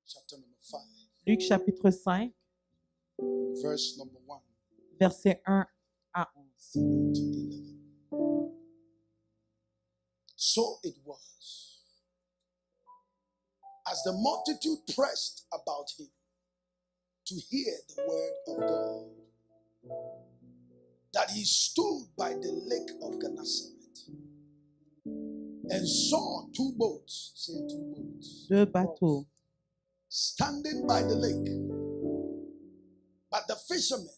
chapter number 5, Luc chapitre 5, verse number 1 versets 1 à 11. to 11. So it was, as the multitude pressed about him to hear the word of God, that he stood by the lake of Gennesaret and saw two boats, say two boats, Deux bateaux standing by the lake. But the fishermen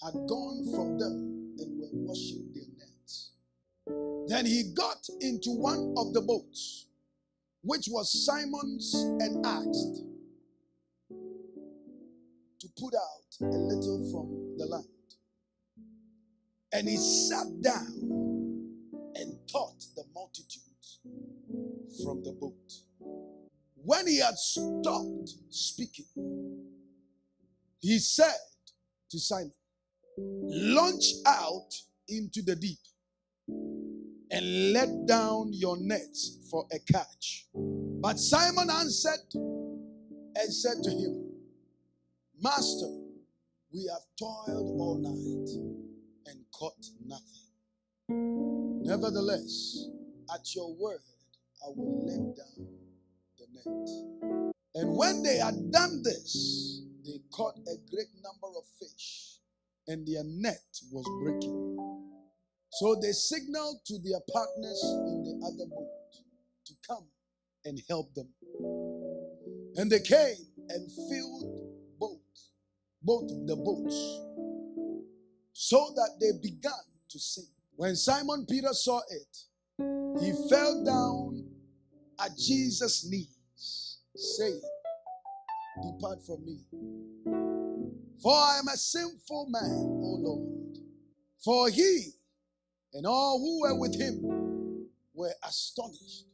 had gone from them and were washing their nets. Then he got into one of the boats, which was Simon's, and asked to put out a little from the land. And he sat down and taught the multitudes from the boat. When he had stopped speaking, he said to Simon, "Launch out into the deep and let down your nets for a catch." But Simon answered and said to him, "Master, we have toiled all night and caught nothing. Nevertheless, at your word, I will let down the net." And when they had done this, they caught a great number of fish, and their net was breaking. So they signaled to their partners in the other boat to come and help them. And they came and filled both the boats, so that they began to sink. When Simon Peter saw it, he fell down at Jesus' knees, saying, "Depart from me, for I am a sinful man, O Lord." For he and all who were with him were astonished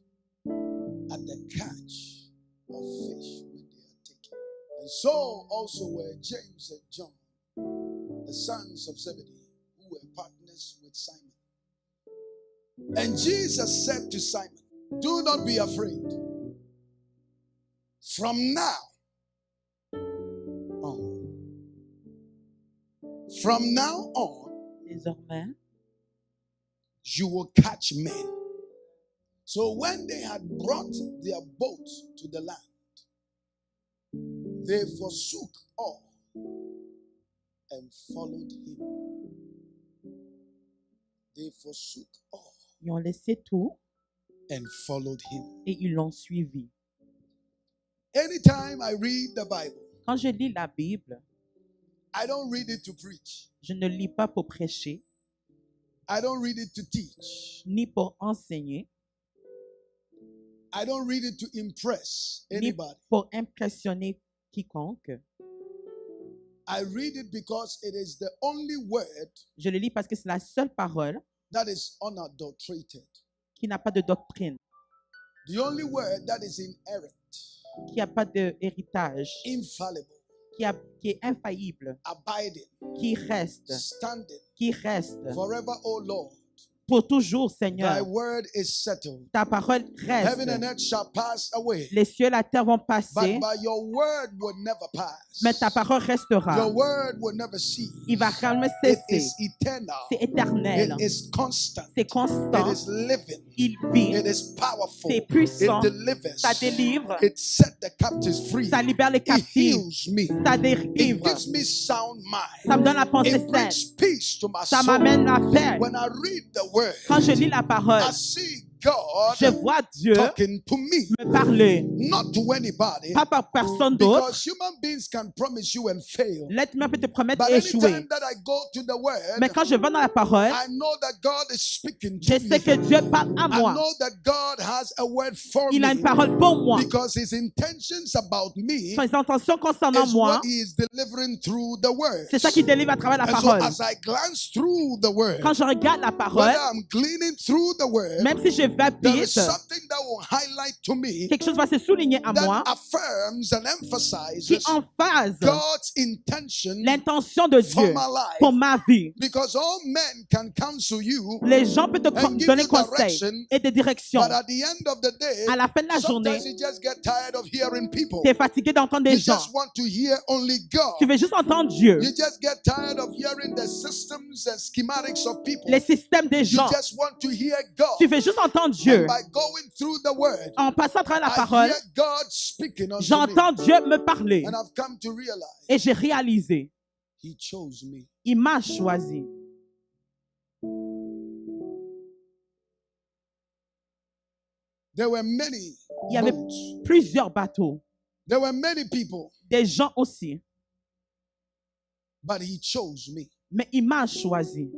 at the catch of fish when they had taken. And so also were James and John, the sons of Zebedee, who were partners with Simon. And Jesus said to Simon, "Do not be afraid. From now on, désormais. you will catch men." So when they had brought their boat to the land, they forsook all and followed him. They forsook all Ils ont laissé tout and followed him. et ils l'ont suivi. Anytime I read the Bible, Quand je lis la Bible, I don't read it to preach. je ne lis pas pour prêcher, I don't read it to teach. ni pour enseigner, I don't read it to impress ni anybody. pour impressionner quiconque. I read it because it is the only word Je le lis parce que c'est la seule parole that is unadulterated. qui n'a pas de doctrine, The only word that is inerrant, qui n'a pas d'héritage, infallible, qui est infaillible, abiding, qui reste forever, O Lord. pour toujours, Thy Seigneur. word is settled. Ta parole Heaven and reste. earth shall pass away, Les cieux et la terre vont passer, but your word will never pass. mais ta parole restera. Your word will never cease. Il va jamais It cesser. is eternal. C'est éternel. It is constant. C'est It constant. is living. Il vit. It is powerful. C'est puissant. It delivers. Ça délivre. It set the captives free. Ça libère les It captifs. heals me. Ça It délivre. gives me sound Ça me mind. donne la pensée It saine. brings peace to my Ça soul. m'amène la paix. When I read the word, Quand je lis la parole, I see God je vois Dieu talking to me, me parler, not to anybody, pas par personne d'autre. because human beings can promise you and fail. L'être humain peut te promettre But et échouer. anytime that I go to the word, Mais quand je vais dans la parole, I know that God is speaking je to sais que me. Dieu parle à I moi. know that God has a word for Il a une me, parole pour moi. because his intentions about me Ses intentions concernant is moi, what he is delivering through the word. c'est ça qui délivre à travers la And so parole. as I glance through the word, Quand je regarde la parole, whether I'm gleaning through the word même si je there is vapide, something that will highlight to me quelque chose va se souligner à moi that affirms and qui emphasizes emphase God's intention l'intention de for Dieu my life. pour ma vie. Because all men can counsel you, Les gens peuvent te and give donner you conseils direction, et des directions. but at the end of the day, À la fin de la journée, sometimes you just get tired of hearing people. tu es fatigué d'entendre des You gens. just want to hear only God. Tu veux juste entendre Dieu. You just get tired of hearing the systems and schematics of people. Les systèmes des You gens. just want to hear God. Tu veux juste entendre And Dieu. by going through the word, En passant à travers la I parole, hear God speaking unto me. j'entends Dieu me parler. And I've come to realize Et j'ai réalisé, He chose me. il m'a choisi. There were many Il y avait boats. plusieurs bateaux. There were many people, Des gens aussi. but He chose me. Mais il m'a choisi.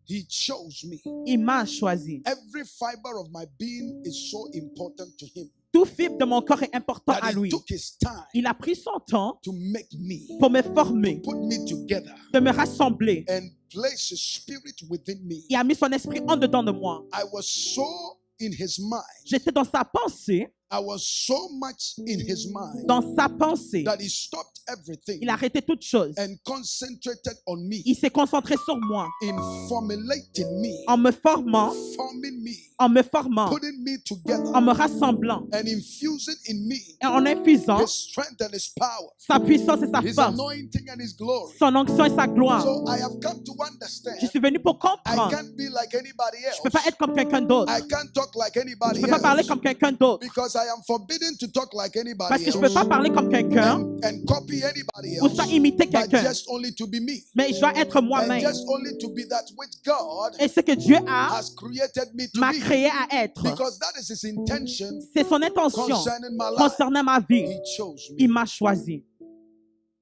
He chose me. Il m'a choisi. Every fiber of my being is so important to Him Tout fibre de mon corps est important that à He lui. took His time Il a pris son temps to make me, pour me former, put me together, de me rassembler. and place His Spirit within me. Il a mis son esprit en dedans de moi. I was so in His mind. J'étais dans sa pensée, I was so much in His mind dans sa pensée. that He stopped everything Il a arrêté toute chose. and concentrated on me Il s'est concentré sur moi, in formulating me, en me formant, forming me, en me formant, putting me together, en me rassemblant and infusing in me et en infusant His strength and His power, sa puissance et sa His force, anointing and His glory. son onction et sa gloire. So I have come to understand Je suis venu pour I comprendre. can't be like anybody Je ne peux pas else. être comme quelqu'un d'autre. I can't talk like Je anybody ne peux pas parler else comme quelqu'un d'autre. because I am forbidden to talk like Parce anybody que je ne peux else pas parler comme quelqu'un and copy anybody ou else, soit imiter but quelqu'un. just only to be me Mais je dois être and moi-même. just only to be that which God Et ce que Dieu a, has created me to m'a be, créé à être. because that is His intention C'est son intention concerning my life. concernant ma vie. He chose Il me. m'a choisi.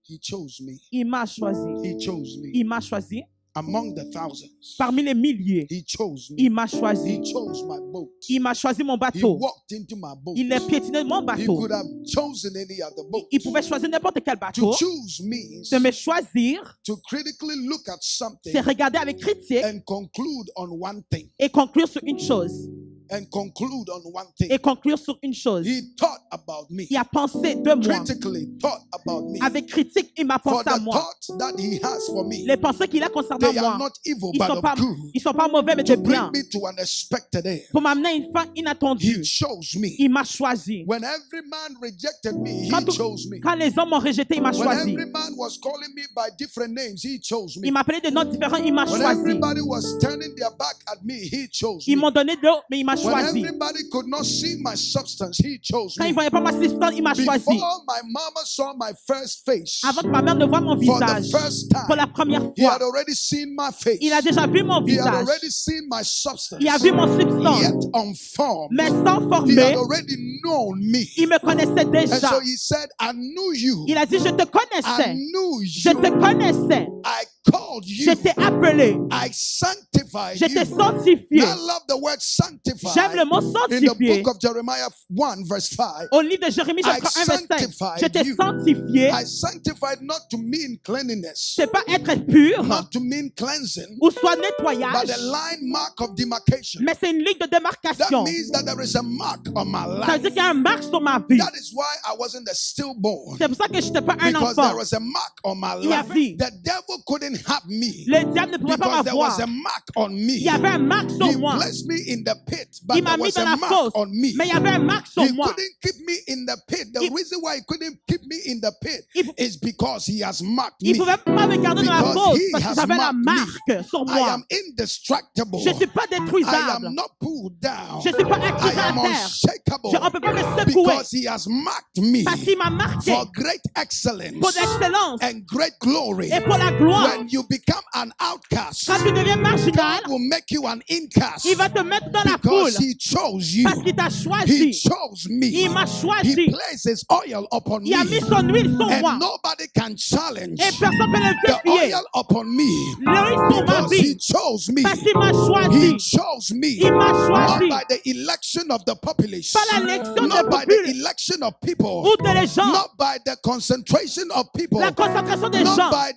He chose me. Il m'a choisi. He chose me. Il m'a choisi. Among the thousands, Parmi les milliers, He chose me. il m'a choisi. He chose my boat. Il m'a choisi mon He bateau. walked into my boat. Il a piétiné mon He bateau. could have chosen any other boat. Il pouvait choisir n'importe quel To bateau. choose means De me choisir, to critically look at something c'est regarder avec critique and conclude on one thing. et conclure sur une chose. And conclude on one thing. Et conclure sur une chose. He thought about me. Il a pensé de moi. Critically thought about me. Avec critique, il m'a For pensé à the moi. thoughts that He has for me, Les pensées qu'il a concernant they are moi, not evil ils but sont of pas, good, ils sont pas mauvais, mais de to bring bien. me to an expected end. Pour m'amener à une fin He inattendue. chose me. Il m'a choisi. When every man rejected me, He Quand, chose me. quand les hommes m'ont rejeté, il m'a When choisi. every man was calling me by different names, He chose me. Il m'appelait de noms différents, il m'a When choisi. everybody was turning their back at me, He chose Ils me. m'ont donné de l'eau, mais il m'a When choisi. everybody could not see my substance, He chose Quand ils ne me. voyaient pas ma substance, il m'a choisi. Before my mama saw my first face, Avant que ma mère ne voie mon for the visage, first pour la time, première He fois, had already seen my face. il a déjà vu mon He had visage. already seen my substance. Il a vu mon Yet substance. unformed. Mais sans He former, had already known me. il me connaissait And déjà. so He said, I knew you. Il a dit, je te I connaissais. knew Je te you. connaissais. I called you. Je t'ai appelé. I sanctified Je t'ai you. sanctifié. I love the word sanctified. J'aime le mot In the sanctifié. book of Jeremiah 1 verse 5. Au livre de Jérémie, I chapitre 1, verset 5. sanctified Je t'ai you. sanctifié. I sanctified not to mean cleanliness, C'est pas être pur not to mean cleansing, ou soit but nettoyage, the line mark of demarcation. mais c'est une ligne de That démarcation. means that there is a mark on my Ça veut dire life. qu'il y a un marque sur ma vie. That is why I wasn't a stillborn. C'est pour ça que je n'étais pas un Because there enfant. was a mark on my Il y life. avait- The devil couldn't have me Le diable ne pouvait pas because there was m'avoir. a mark on me. Il y avait un marque He sur moi. placed me in the pit, but Il there m'a mis was dans a la mark fosse. on me. Mais il y avait un marque sur He moi. couldn't keep me in the pit. The Il- reason why he couldn't keep me in the pit Il- is because he has marked Il me. ne pouvait pas me garder dans la Because fosse he parce que has j'avais la marked me. marque sur I moi. am indestructible. Je ne suis pas I détruisable. am not pulled down. Je ne suis pas I attiré à am terre. unshakable On ne peut pas me secouer because he has marked me parce qu'il m'a marqué for great excellence pour l'excellence and great glory. et pour la gloire. When you become an outcast, Quand tu deviens marginal, God will make you an incast il va te mettre dans la foule because he chose you. parce qu'il t'a He choisi. chose me. Il m'a He choisi. places oil upon Il a mis me. son huile sur moi And nobody can challenge et personne ne peut le the défier. oil upon me L'huile sur ma because he vie chose me. parce qu'il m'a He choisi. chose me. Il m'a Not choisi by the election of the population, par la l'élection not des by the peuples election of people, ou de les gens, not by the concentration of people, la concentration des not gens, by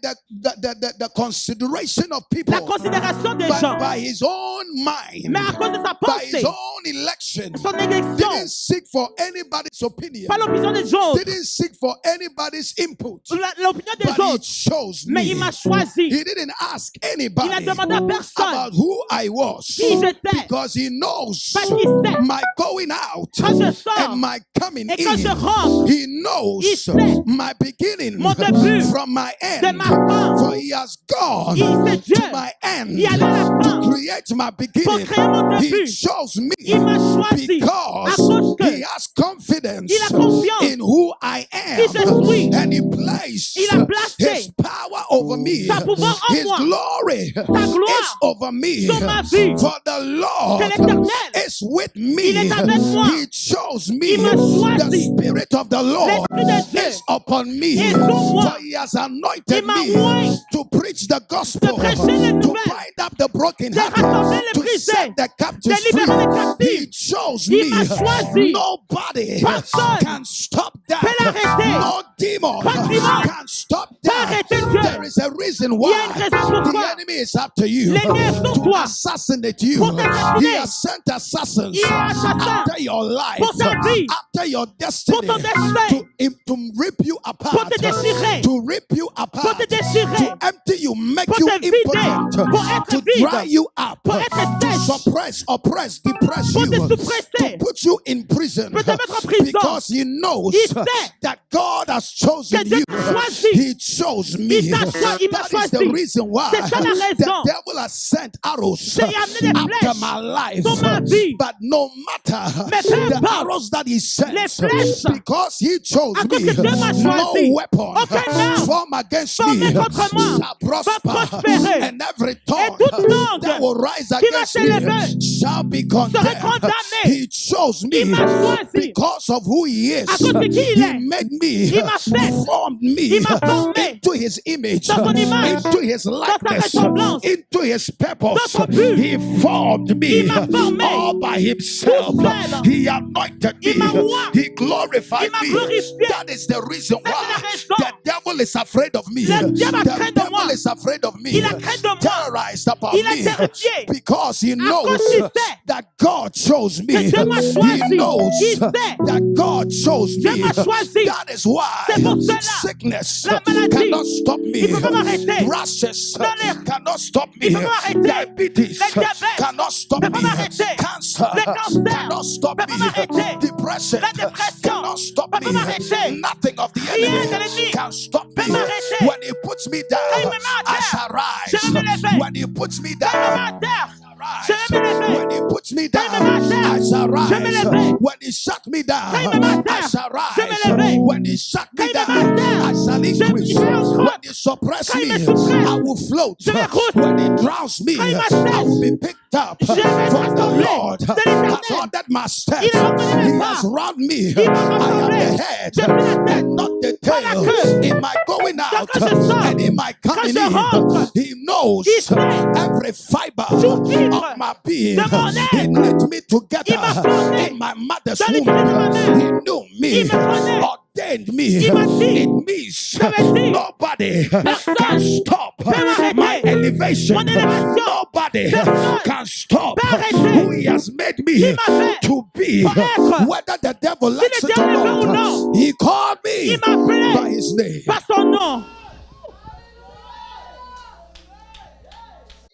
the consideration of people, la considération des but gens, by his own mind, mais à cause de sa by his pensée, own election, son élection, didn't seek for anybody's opinion, pas l'opinion des autres, didn't seek for anybody's input, l'opinion des but he autres, chose mais me. il m'a choisi. He didn't ask Il a anybody demandé à personne about who I was, qui j'étais, because he knows parce qu'il sait my going out quand je sors and my coming et quand je in. rentre, He knows il sait my beginning mon début from my de end, ma fin. for he has gone C'est Dieu to my end qui allait à la fin to create my pour beginning. créer mon He début. chose me Il m'a choisi à because cause que he has confidence il a confiance in who I qui je am, suis. and he placed Il a placé his power over me, sa pouvoir en his moi, glory sa is gloire over me, sur ma vie. for the Lord Que l'Éternel is with me. il est avec moi. He chose me. Il m'a choisi. The Spirit of the Lord L'Esprit de Dieu is upon me, est sur moi. for he has anointed Il m'a me oint to preach the gospel, de prêcher les to nouvelles, bind up the broken de rassembler les to brisés, set the captives de libérer les free. He captifs. chose Il me. m'a choisi. Nobody Personne can stop that. peut l'arrêter. No demon Pas de démon can stop peut that. arrêter Dieu. There is a reason Il y a une why raison the pourquoi enemy is after you, l'ennemi est sur to toi assassinate you. pour t'assassiner. He has sent assassins Il est assassin after your life, pour ta vie, after your destiny, pour ton destin, to rip you pour apart, te déchirer, to rip you pour apart, te déchirer, to empty you, make pour you te vider, impotent, pour être to vide, dry you up, pour être to sèche, suppress, oppress, depress pour you, te to suppresser, put you in prison, pour te mettre en prison. because he knows Il sait that God has chosen que Dieu you. t'a choisi. He chose me. Il m'a That is the choisi. reason why C'est ça la the raison. devil has sent arrows C'est amené des after flèches my life. sur ma vie. But no matter Mais peu the importe arrows that he sent, les flèches, because he chose à cause me, que Dieu m'a no choisi, weapon aucun arme formed against formé me contre moi shall va prosper, prospérer. and every Et tongue toute langue that will rise qui va against s'élever me shall be serait condemned. condamné. He chose me Il m'a choisi because of who he is. à cause de qui il He est. made me, Il m'a fait. formed me Il m'a formé into his image, dans son image, into his sa likeness, ressemblance, into his purpose. dans son but. He formed me Il m'a formé all by himself. tout seul. He anointed me. Il m'a oint. He glorified Il m'a me. glorifié. That is the reason C'est why la raison. the devil is afraid of me. Le diable a The craint de devil moi. is afraid of me. Il a craint de moi. Terrorized about Il est me terrifié. because he knows cause il sait that God chose me. que Dieu m'a He choisi. knows Il sait. that God chose Dieu me. m'a choisi. That is why C'est pour cela. sickness La maladie. cannot stop me. Il peut pas m'arrêter. Rashes Dans cannot stop me. Il peut pas m'arrêter. Diabetes Le diabète cannot stop peut pas me. m'arrêter. Cancer Le cancer cannot stop peut pas me. m'arrêter. Depression La dépression cannot stop peut pas me. m'arrêter. Nothing of the Rien de enemy l'ennemi can stop me. peut m'arrêter. When he puts me Quand il down, me met à I terre, shall je vais me rise. lever. When he puts me Quand il me met down, à terre, rise. je vais me lever. When he puts me Quand il me met à down, terre, I shall je vais me rise. lever. When he shut me down, Quand il me met à I terre, shall je vais me rise. lever. When he shut Quand me il me down, met à terre, I shall increase. je vais encore. When he suppress Quand il me, me suppresse, I will float. je vais route. When he drowns me, Quand il I m'assèche, will be picked up. je vais For the rassembler Lord de has l'Éternel. ordered my steps. Il a ordonné mes He pas. has round me. Il m'a I am rassemblé. the head Je suis la tête, and not the pas la tail. queue. In my going out quand je sors, and in my coming quand je rentre, in, he knows il sait every fiber tout fibre of my being. de mon He être. knit me Il together m'a formé in my mother's dans le womb. ventre de ma mère. He knew me, Il me connaît. ordained me. Il m'a dit. It means Ça veut dire, nobody personne can stop peut m'arrêter. my elevation. Mon élévation. Nobody Personne can stop peut arrêter. who he has made me Il m'a fait to be. pour être. Whether the devil Si likes le it diable or le veut ou not, non, he called me il m'a appelé by his name. par son nom.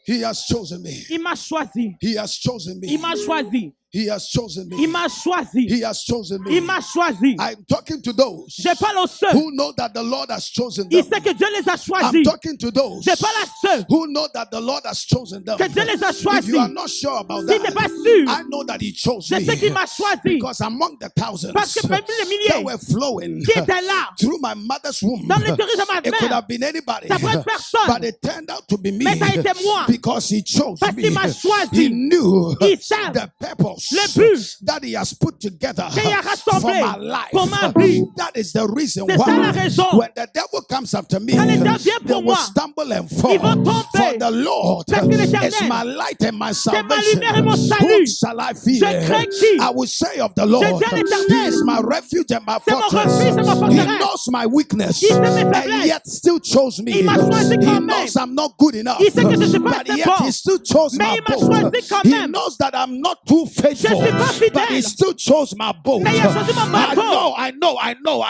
He has chosen me. Il m'a choisi. He has chosen me. Il m'a choisi. He has chosen Il me. m'a choisi. He has chosen Il me. m'a choisi. I'm talking to those Je parle aux ceux. who know that the Lord has chosen Il them. sait que Dieu les a I'm choisis. talking to those Je parle à ceux who know that the Lord has chosen them. que Dieu les a If choisis. you are not sure about Si t'es that, pas sûr, I know that He chose je me. sais qu'il m'a choisi. Because among the thousands Parce que parmi les that milliers were flowing qui étaient là, through my mother's womb, dans l'intérieur de ma it could mère, have been anybody, ça pourrait être personne. but it turned out to be me Mais ça a été moi. because He chose Parce me. qu'il m'a choisi. He knew Il sait the purpose purpose Le but that He has put together qu'il a for rassemblé my life. pour ma vie. That is the reason C'est ça la why raison. when the devil comes after me, Quand le diable vient they pour will moi, stumble and ils fall. vont tomber. For the Lord Parce que l'Éternel, is my light and my ma salvation. lumière et mon Whom salut. shall I Je fear? crains qui? I will say of the Lord, dis à l'Éternel, He is my refuge and my c'est mon fortress. refuge et ma He forteresse. knows my weakness Il sait mes and faiblesses. yet still chose me. Il m'a choisi He quand même. knows I'm not good enough, Il sait que je suis pas but assez yet bon. He still chose Mais my il m'a boat. choisi quand He même. knows that I'm not too faithful, Je suis pas fidèle. but He still chose my boat. Mais il a choisi mon I bateau.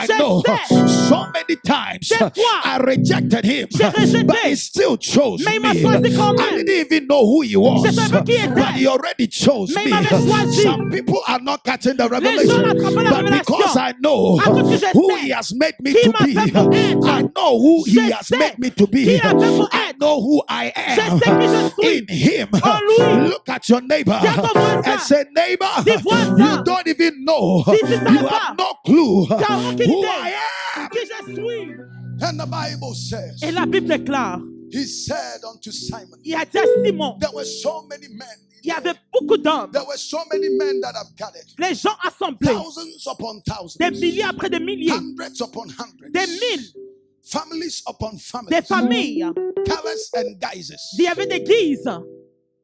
Je know. sais. So many times Des fois, I rejected Him, j'ai rejeté. but He still chose Mais il m'a me. choisi quand I même. didn't even know who He was, Je savais pas qui il était. but He already chose Mais il me. m'avait choisi. Some people are not catching the Les gens revelation, n'attrapent pas la but because révélation. I know À cause que je who sais He has made me qui to m'a fait pour be, être. I know who He Je has sais made me to be. qui il a fait pour I être. know who I Je am sais qui je suis. in Him. En lui. Look at your neighbor Dis à ton voisin. and say, neighbor, Dis voisin. you don't even know, Si tu savais you pas. have no clue T'as aucune who idée. I am. Qui je suis. And the Bible says, Et la Bible déclare, He said unto Simon, il a dit à Simon, there were so many men. il y avait beaucoup d'hommes, There were so many men that have gathered. les gens assemblés, Thousands upon thousands. des milliers après des milliers, Hundreds upon hundreds. des mille, Families upon des families. familles. Callous and guises. Il y avait des guises.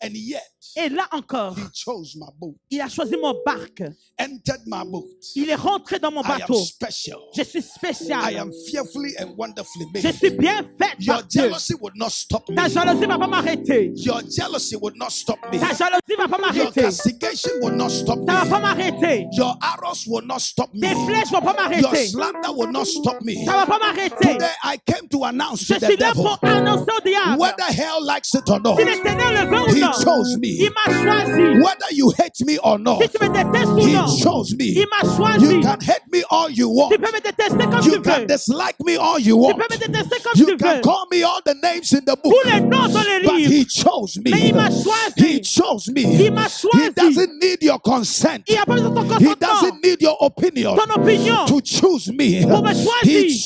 And yet, Et là encore, He chose my boat. il a choisi mon barque. Entered my boat. Il est rentré dans mon I am bateau. special. Je suis I spécial. am fearfully and wonderfully Je made. suis bien faite Your par Dieu. jealousy would not stop me. Ta jalousie ne va pas m'arrêter. Your jealousy would not stop me. Ta jalousie ne va pas Your m'arrêter. castigation will not stop Ça ne va me. pas m'arrêter. Your arrows will not stop me. Tes flèches ne vont pas Your m'arrêter. slander will not stop me. Ça ne va pas m'arrêter. Today I came to announce Je to the suis là devil, pour annoncer au diable. whether hell likes it or not, Si l'Éternel le veut ou He non, chose me. il m'a choisi. Whether you hate me or not, Si tu me détestes ou He non, chose me. il m'a You choisi. can hate me all you want. Tu peux me détester comme You tu can veux. dislike me all you Tu want. peux me détester comme You tu can veux. call me all the names in the book. Tous les noms dans les But livres. He chose Mais me. il m'a He choisi. chose me. Il m'a He choisi. doesn't need your consent. Il n'a pas besoin de ton He consentement. doesn't need your opinion Ton opinion. to choose me. Pour me choisir. He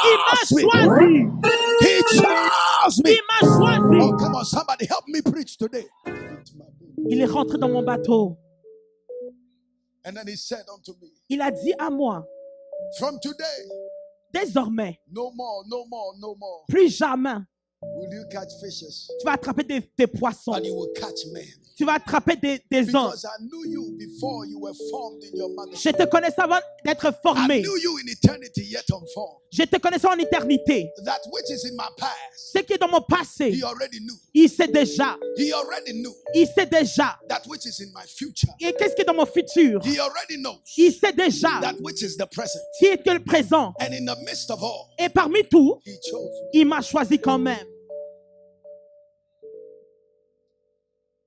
Il m'a chose me. choisi. He chose me. Il m'a choisi. Oh, come on, somebody help me preach today. Il est rentré dans mon bateau. And then He said unto me, Il a dit à moi, from today, désormais, no more, no more, no more plus jamais, will you catch fishes, tu vas attraper des poissons. but you will catch men. Tu vas attraper des hommes. Because I knew you before you were formed in your mother. Je te connaissais avant d'être I formé. knew you in eternity yet unformed. Je te connaissais en éternité. That which is in my past, Ce qui est dans mon passé, He already knew. il sait déjà. He already knew. Il sait déjà. That which is in my future, Et qu'est-ce qui est dans mon futur? He already knows. Il sait déjà. That which is the present. Qui est que le présent. And in the midst of all, Et parmi tout, He chose me. il m'a choisi quand même.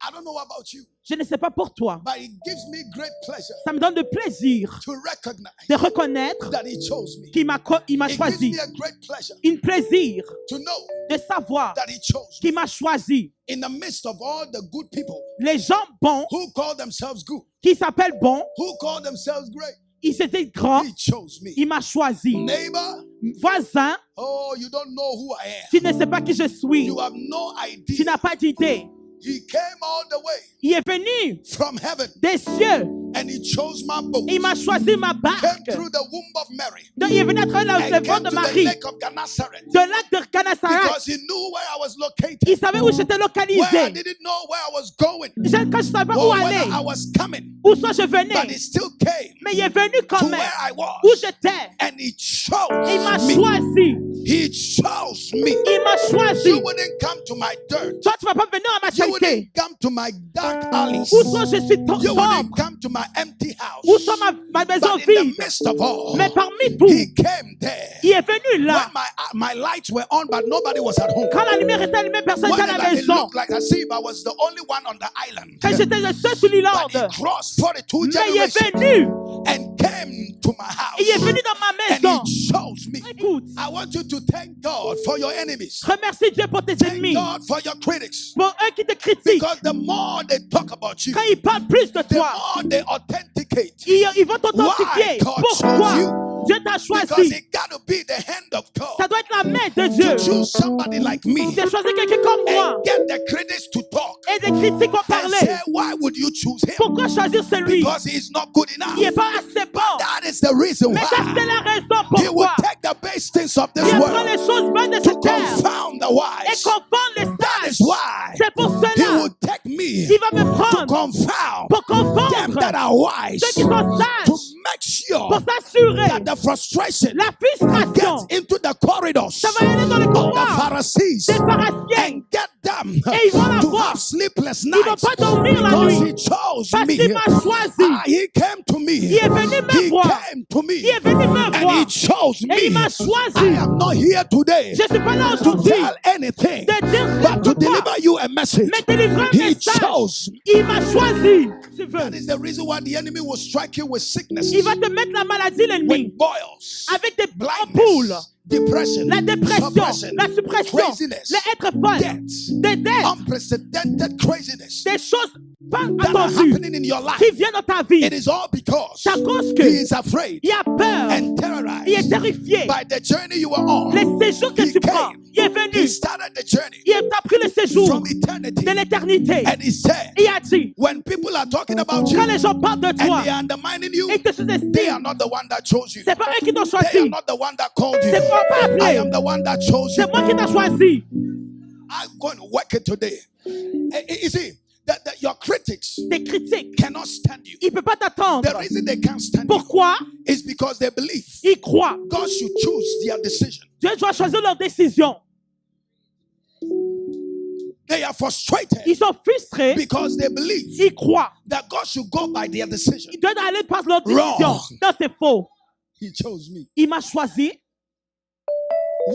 I don't know about you, Je ne sais pas pour toi. but it gives me great pleasure Ça me donne de plaisir to recognize de reconnaître that He chose me. qu'il m'a It gives choisi. me a great pleasure Un plaisir to know de savoir that He chose me. qu'il m'a choisi. In the midst of all the good people Les gens bons, who call themselves good, qui s'appellent bons, who call themselves great, ils étaient grands, He chose me. il m'a choisi. Neighbor, Voisin, oh, you don't know who I am. tu ne sais pas qui je suis. You have no Tu idea. n'as pas d'idée. He came all the way Il est venu from heaven des cieux. and He chose my boat. Il m'a choisi ma Came barque. through the womb of Mary Donc, il est venu à travers le and ventre came de to the Marie, lake of Gennesaret de lac de Gennesaret. because He knew where I was located, Il savait où j'étais where I localisé. didn't know where I was going, Quand je ne savais pas où or whether aller, I was coming, où soit je but He venais. still came Mais il est venu quand to même where I où was j'étais. and He chose Il m'a me. choisi. He chose me. Il m'a choisi. You wouldn't come to my dirt. Toi, tu ne vas pas venir à ma You charité. wouldn't come to my dark alleys. Où soit je suis You sombre. wouldn't come to my empty house. Où soit ma maison But in the vide. midst of all, Mais parmi tout, He came there. il est venu là. When my lights were on, but nobody was at home. Quand la lumière était allumée, personne n'était à la Whenever it maison. looked like as if I was the only one on the island. Quand j'étais le seul sur l'île, But He crossed 42 mais il est generations venu. and came to my house. Il est venu dans ma And maison. He chose me. Écoute, I want you to thank God for your enemies. remercie Dieu pour tes Thank ennemis. God for your critics. Pour eux qui te critiquent. Because the more they talk about you, Quand ils parlent plus de the toi, more they authenticate. ils vont t'authentifier. Why God Pourquoi chose you? Dieu t'a Because choisi? He got to be the hand of God Ça doit être la main de Dieu. to choose somebody like me De choisir quelqu'un comme moi. and get the critics to talk Et des critiques ont and parlé. say, why would you choose him? Pourquoi choisir celui Because he is not good enough. qui n'est pas assez bon? That is the reason Mais ça, c'est why la raison he will pourquoi take the base things of this il prend les world choses bonnes de to cette terre confound the et wise. confond les That is sages. why C'est pour he cela will take me qu'il va me to prendre confound pour them confondre that are wise, ceux qui sont to sages, make sure pour s'assurer that the frustration la frustration. gets into the corridors Ça va aller dans les of the couloirs Pharisees des pharisiens. and get them Et ils vont la to voir. have sleepless Ils vont nights pas dormir la because nuit he chose parce me. qu'il m'a choisi. He came to me. Il est venu me He voir. came to me. Il est venu me And he voir. chose Et il me. m'a I choisi. am not here today Je ne suis pas là to aujourd'hui tell anything, de dire but to n'importe quoi. deliver you a message. Mais délivrer un He message. chose. Il m'a choisi. Tu veux. That is the reason why the enemy will strike you with sickness, Il va te mettre la maladie l'ennemi with boils, avec des ampoules, blindness, depression, la dépression, suppression, la suppression, craziness, les êtres folles, death, des dettes, unprecedented craziness des choses pas that are attendues happening in your life. qui viennent dans ta vie. It is all because C'est à cause he que is afraid il a peur, and il est terrorized terrifié. by the journey you are on. Les séjours que He tu prends, came. il est He venu, started the journey il a pris le séjour from eternity, de l'éternité. and he said, Il a dit, when people are talking about you quand les gens parlent de and toi they are undermining you, et te they are sous-estiment, not the one that chose you. c'est pas eux qui t'ont They are choisi, not the one that called you. c'est moi pas I appelé, am the one that chose you. c'est moi qui t'ai choisi. I'm going to work it today. You see, that your critics Tes critiques, cannot stand you. il ne peut pas t'attendre. The reason they can't stand you Pourquoi? is because they believe Ils croient. God should choose their decision. Dieu doit choisir leur décision. They are frustrated Ils sont frustrés. because they believe Ils croient. that God should go by their decision. Ils doivent aller par leur décision. Wrong. Non, c'est faux. He chose me. Il m'a choisi.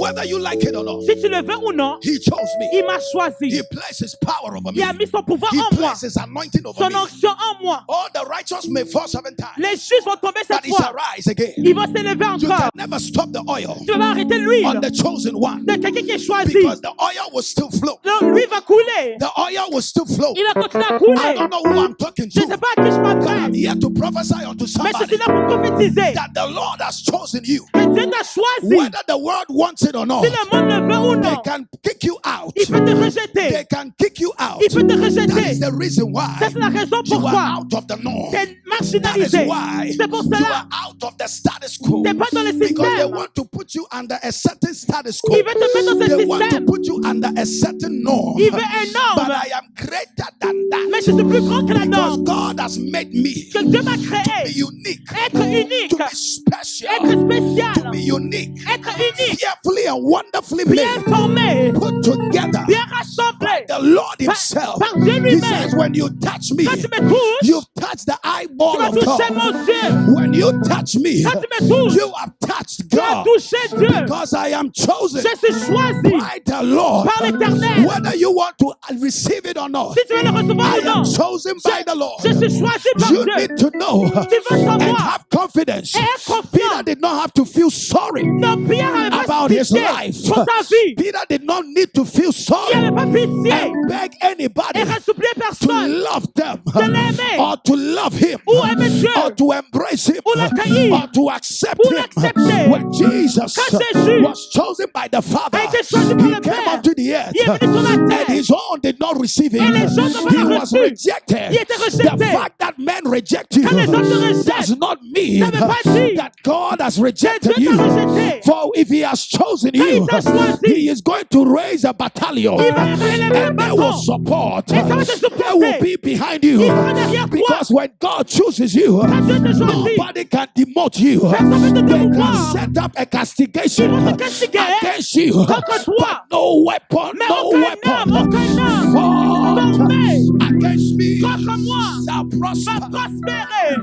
Whether you like it or not, Si tu le veux ou non, he chose me. il m'a choisi. He placed his power over me. Il a mis son pouvoir He en moi. placed his anointing over Son me. onction en moi. All the righteous may fall 7 times, Les justes vont tomber but cette he fois. shall rise again. Ils vont s'élever You encore. can never stop the oil Tu vas arrêter on l'huile the chosen one de quelqu'un qui est choisi. because the oil will still flow. L'huile va couler. The oil will still flow. Il va continuer à I couler. don't know who I'm talking Je ne sais to, pas à qui je but I'm m'adresse. here to prophesy unto Mais je somebody suis là pour prophétiser. that the Lord has chosen you. Que Dieu t'a choisi. Whether the world wants it or not, Si le monde le veut ou they non, can kick you out. il peut te They rejeter. can kick you out. Il peut te That is rejeter. the reason why Ça, c'est la raison you are pourquoi out of the norm. t'es That is marginalisé. why C'est pour you cela. are out of the status quo. T'es pas dans le Because they système. want to put you under a certain status quo. Il veut te mettre dans ce They want to système. put you under a certain norm. Il veut un But norme. I am greater than that. Mais je suis plus grand que la Because norme. God has made me Que Dieu m'a be créé. unique, Être unique. to be special, Être to spécial. be unique, Être unique. fearfully and wonderfully Bien made, formé. put together Bien rassemblé. the Lord Himself. par Dieu He lui-même. says, when you touch me, Quand tu me touches, you've touched the tu eyeball vas of toucher God. mon Dieu. When you touch me, Quand tu me touches, you have touched tu as God. touché Dieu. Because I am chosen Je suis choisi by the Lord. par l'Éternel. Whether you want to receive it or not, Si tu veux le recevoir I ou non, am chosen by the Lord. je suis choisi par You Dieu. need to know Tu veux and savoir. have confidence. Et être confiant. Peter did not have to feel sorry Non, Pierre n'avait pas about his pitié life. pour sa vie. Peter did not need to feel Il sorry n'avait pas pitié and beg anybody et rassouplier to personne. love them De l'aimer. or to love him Ou aimer Dieu. or to embrace him Ou l'accueillir. or to accept Ou him. l'accepter. When Jesus Quand Jésus was chosen by the Father, a été choisi par he le came Père. unto the earth Il est venu sur la and terre. his own did not receive him. Et les gens n'ont pas He was reçu. rejected. Il était rejeté. The fact that men reject you Quand les hommes te rejettent, does not mean ça veut pas dire that God has que rejected Dieu you. t'a rejeté. For if he has chosen Quand il you, t'a choisi, he is going to raise a battalion il va élever un and they will bâton. support. Et ça va te They supporter. will be behind you. Ils seront derrière toi. Because when God chooses you, Quand Dieu te choisit, nobody can demote you. personne ne peut te They can démouvoir. set up a castigation Ils vont te castiguer against you. contre toi. But no weapon, Mais no aucun weapon homme formed formé against me contre moi shall va prosper. prospérer.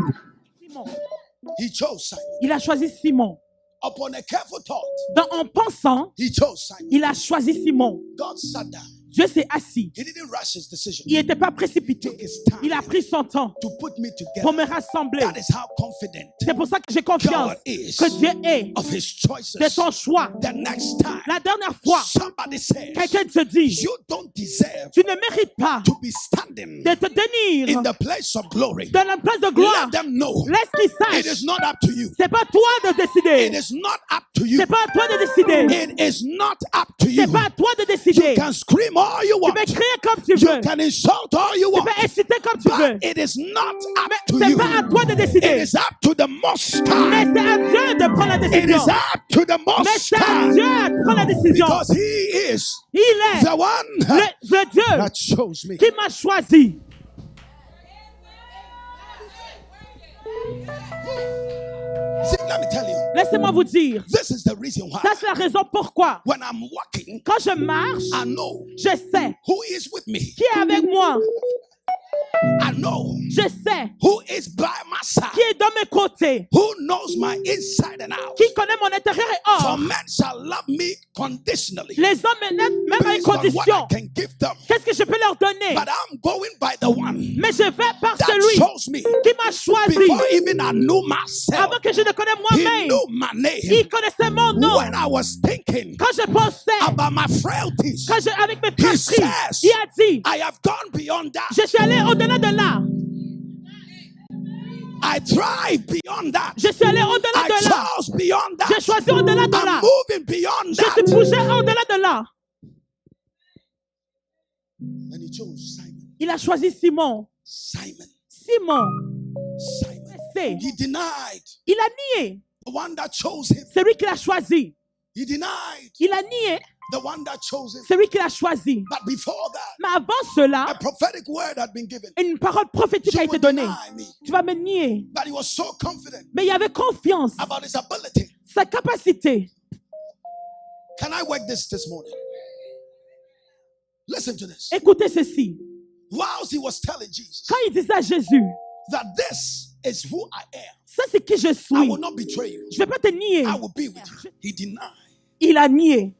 Simon. He chose Simon. Il a choisi Simon. Upon a careful thought, En pensant, he chose Simon. il a choisi Simon. God sat down. Dieu s'est assis. He didn't rush his decision. Il n'était pas He précipité. took his time Il a pris son temps to put me pour together. me rassembler. That is how confident C'est pour ça que j'ai confiance God is que Dieu est of his choices. de son choix. The next time La dernière fois, somebody says quelqu'un te dit, you don't deserve tu ne mérites pas to be standing de te tenir in the place of glory, dans la place de gloire. let them know Laisse qu'ils it is sachent. not up to you. C'est pas toi de It décider. is not up to you. C'est pas à toi de décider. It is not up to you. C'est pas à toi de You décider. can scream all you Tu want. peux crier comme tu You veux. can insult all you Tu want. peux inciter comme tu veux. But it is not up to C'est you. pas à toi de It décider. is up to the Most Mais High. c'est à Dieu de prendre la It décision. is up to the Mais Most c'est à Dieu High. de prendre la décision. Because He is Il est the one le Dieu that chose me. qui m'a choisi. See, let me tell you. Laissez-moi vous dire. This is the reason why. Ça, c'est la raison pourquoi. When I'm walking, Quand je marche, I know je sais who is with me. qui est avec moi. I know Je sais who is by my side. qui est dans mes côtés. Who knows my inside and out. Qui connaît mon intérieur et For hors. men shall love me conditionally. Les hommes m'aiment même à une Based on what I condition. can give them. Qu'est-ce que je peux leur donner? But I'm going by the one Mais je vais par that celui chose me. qui m'a choisi. Before even I knew myself, Avant que je ne connaisse He moi-même. knew my name. Il connaissait mon nom. When I was thinking Quand je pensais, about my frailties, avec mes He fratries, says, il a dit, I have gone beyond that. je suis allé au-delà de là. I thrive beyond that. Je suis allé au-delà I de là. chose beyond J'ai that. choisi au-delà de là. I'm moving beyond Je suis that. bougé au-delà de là. And He chose Simon. Il a choisi Simon. Simon. Simon, Simon. c'est, He denied il a nié the one that chose him. celui qu'il a choisi. He denied Il a nié the one that chose him. celui qu'il a choisi. But before that, Mais avant cela, a prophetic word had been given. une parole prophétique You a été will donnée. deny me. Tu vas me nier. But he was so confident Mais il avait confiance, about his ability. sa capacité. Can I work this morning? Listen to this. Écoutez ceci. Whilst he was telling Jesus Quand il disait à Jésus, that this is who I am, ça c'est qui je I suis. will not betray you. Je ne vais pas te nier. I will be with you. He denied. Il a nié.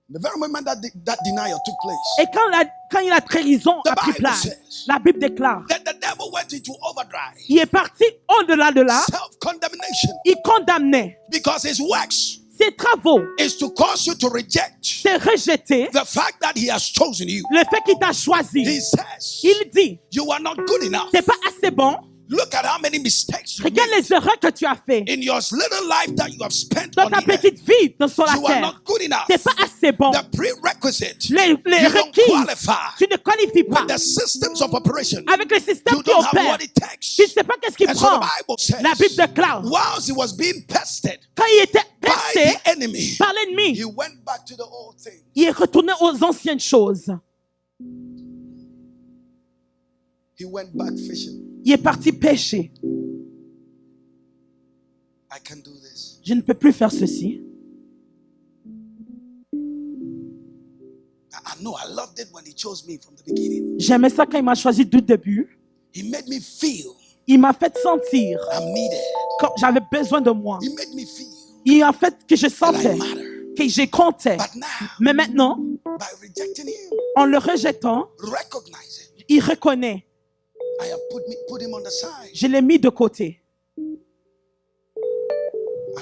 The very moment that denial took place, Et quand il a trahison a pris place, la Bible déclare, then the devil went into overdrive, il est parti au-delà de là. self-condemnation, Il condamnait. because his works Ses travaux, is to cause you to reject c'est rejeter the fact that he has chosen you. le fait qu'il t'a choisi. He says, Il dit, you are not good enough. c'est pas assez bon. Look at how many mistakes you Regarde made les erreurs que tu as fait in your little life that you have spent dans on ta the earth. petite vie sur la You are terre. not good enough. C'est pas assez bon. The prerequisite, Les you don't requis, qualify tu ne qualifies pas. with the systems of operation. Avec le système You qui don't have opère, what it takes. tu ne sais pas qu'est-ce qu'il And so prend. the Bible says, La Bible déclare, whilst he was being pested quand il était by pressé the enemy, par l'ennemi, he went back to the old thing. il est retourné aux anciennes choses. He went back fishing. Il est parti pêcher. I can do this. Je ne peux plus faire ceci. I know I loved it when he chose me from the beginning. J'aimais ça quand il m'a choisi du début. He made me feel Il m'a fait sentir I'm needed. quand j'avais besoin de moi. He made me feel Il a fait que je that I sentais, matter. que je comptais. But now, Mais maintenant, by rejecting him, en le rejetant, recognizing il reconnaît. I have put him on the side. Je l'ai mis de côté. I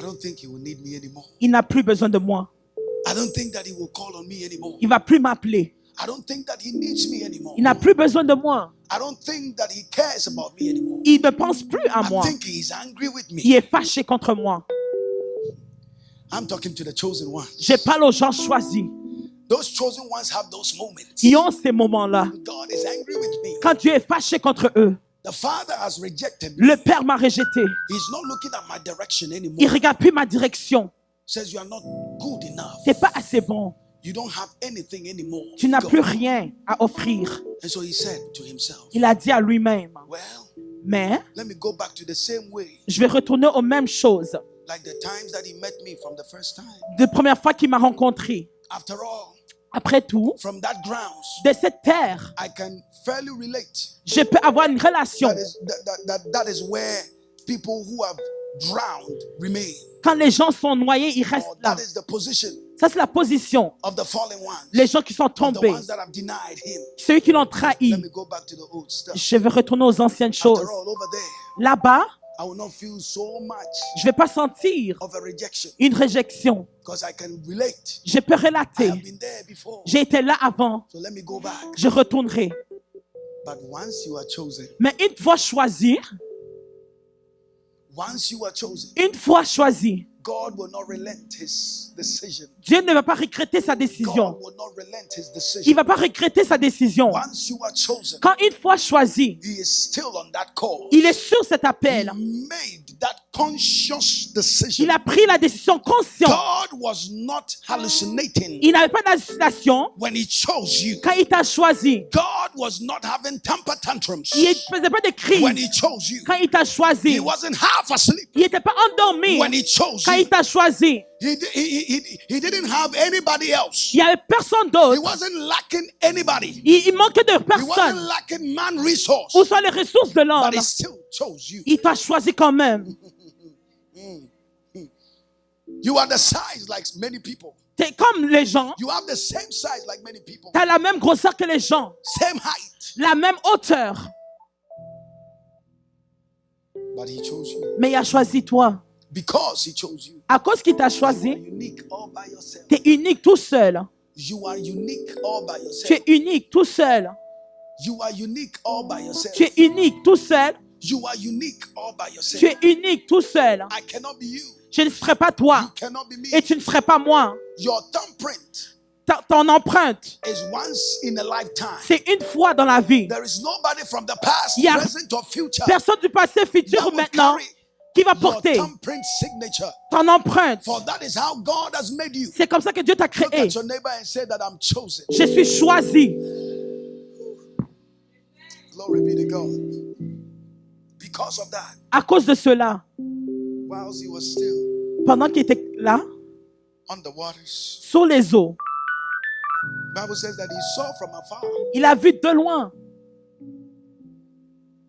don't think he will need me anymore. Il n'a plus besoin de moi. I don't think that he will call on me anymore. Il va plus m'appeler. I don't think that he needs me anymore. Il n'a plus besoin de moi. I don't think that he cares about me anymore. Il ne pense plus à I moi. think he's angry with Il me. est fâché contre moi. I'm talking to the chosen ones. Je parle aux gens choisis. Those chosen ones have those moments. Qui ont ces moments-là. God is angry with me. Quand Dieu est fâché contre eux. The Father has rejected me. Le Père m'a rejeté. He's not looking at my direction anymore. Il ne regarde plus ma direction. Says you are not good enough. Tu n'es pas assez bon. You don't have anything anymore. Tu n'as God. plus rien à offrir. And so he said to himself, Il a dit à lui-même. well, Mais let me go back to the same way, je vais retourner aux mêmes choses. like the times that he met me from the first time. De première fois qu'il m'a rencontré. After all, Après tout, from that grounds, de cette terre, I can fairly relate. je peux avoir une relation. That is where people who have drowned remain. Quand les gens sont noyés, ils Or restent là. that is the position Ça, c'est la position. of the fallen ones. Les gens qui sont Of the tombés. ones that have denied him. Ceux qui l'ont Let trahi. me go back to the old stuff. Je vais retourner aux anciennes choses. After all, over there, Là-bas, I will not feel so much je ne vais pas sentir of a rejection une réjection. because I can relate. Je peux I relater. have been there before. J'ai été là avant. So let me go back. Je retournerai. But once you are chosen, Mais une fois choisi, once you are chosen, une fois choisi, God will not relent his decision. Dieu ne va pas regretter sa décision. God will not relent his Il ne decision. va pas regretter sa décision. Once you are chosen, Quand une fois choisi, he is still on that call. il est sur cet He appel. made that conscious decision. Il a pris la décision consciente. God was not hallucinating Il n'avait pas d'hallucination when he chose you. quand il t'a choisi. God was not having temper tantrums Il ne faisait pas de when crise he chose you. quand il t'a choisi. He wasn't half asleep Il n'était pas endormi when he chose quand you. il t'a choisi. He didn't have anybody else. Il n'y avait personne He d'autre. wasn't lacking anybody. Il manquait de He wasn't personne. lacking man resource. Où sont les ressources de l'homme? But he still chose you. Il t'a choisi quand même. You are the size like many people. T'es comme les gens. You have the same size like many people. T'as la même grosseur que les gens. Same height. La même hauteur. But he chose you. Mais il a choisi toi. Because he chose you. À cause qu'il t'a You are choisi, unique all by yourself. t'es unique tout seul. You are unique all by Tu yourself. es unique tout seul. You are unique all by yourself. Tu es unique tout seul. You are unique all by yourself. Tu es unique tout seul. I cannot be you. Je ne serai pas You toi. cannot be me. Et tu ne serais pas moi. Your thumbprint Ton empreinte, is once in a lifetime. c'est une fois dans la vie. There is nobody from the past, Il y a present, or future personne du passé, futur that ou will maintenant carry qui va your porter thumbprint signature. ton empreinte. For that is how God has made you. C'est comme ça que Dieu t'a Look créé. at your neighbor and say that I'm chosen. Je suis choisi. Glory be to God. Because of that, À cause de cela, whilst he was still pendant qu'il était là, on the waters, sur les eaux, Bible says that he saw from afar il a vu de loin